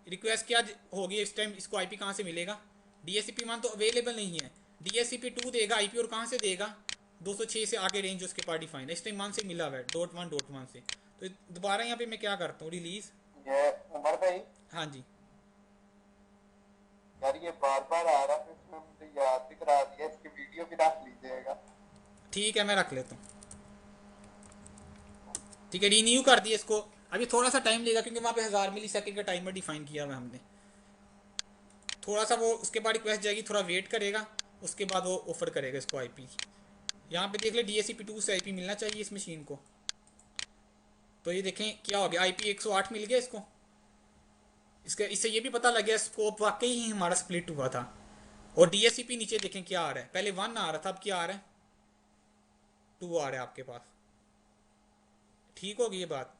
रिक्वेस्ट क्या होगी इस टाइम? इसको आईपी कहाँ से मिलेगा? DHCP 1 तो अवेलेबल नहीं है, DHCP 2 देगा आईपी, और कहाँ से देगा? 206 से आगे रेंज उसके पास डिफाइन है। इस टाइम 1 से मिला हुआ है, .1 से। तो दोबारा यहाँ पे मैं क्या करता हूँ, रिलीज।
ये उमर भाई,
हाँ जी,
यार ये बार बार आ रहा है, इसमें मुझे याद भी करा दिया, इसकी वीडियो भी रख लीजिएगा।
ठीक है मैं रख लेता हूँ। ठीक है, रीन्यू कर दिया इसको। अभी थोड़ा सा टाइम लेगा क्योंकि वहाँ पे 1000 मिली सेकेंड का टाइमर डिफाइन किया हुआ है हमने। थोड़ा सा वो उसके बाद रिक्वेस्ट जाएगी, थोड़ा वेट करेगा, उसके बाद वो ऑफर करेगा इसको आईपी। यहाँ पे देख ले DHCP 2 से आईपी मिलना चाहिए इस मशीन को। तो ये देखें क्या हो गया, आईपी 108 मिल गया इसको। इसके इससे ये भी पता लग गया स्कोप वाकई ही हमारा स्प्लिट हुआ था। और DHCP नीचे देखें क्या आ रहा है, पहले 1 आ रहा था, अब क्या आ रहा है? 2 आ रहा है आपके पास। ठीक होगी ये बात।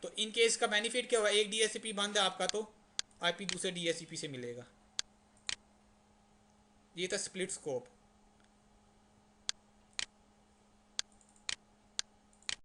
तो इन केस का बेनिफिट क्या हुआ, एक DHCP बंद है आपका तो आईपी दूसरे DHCP से मिलेगा। ये था स्प्लिट स्कोप।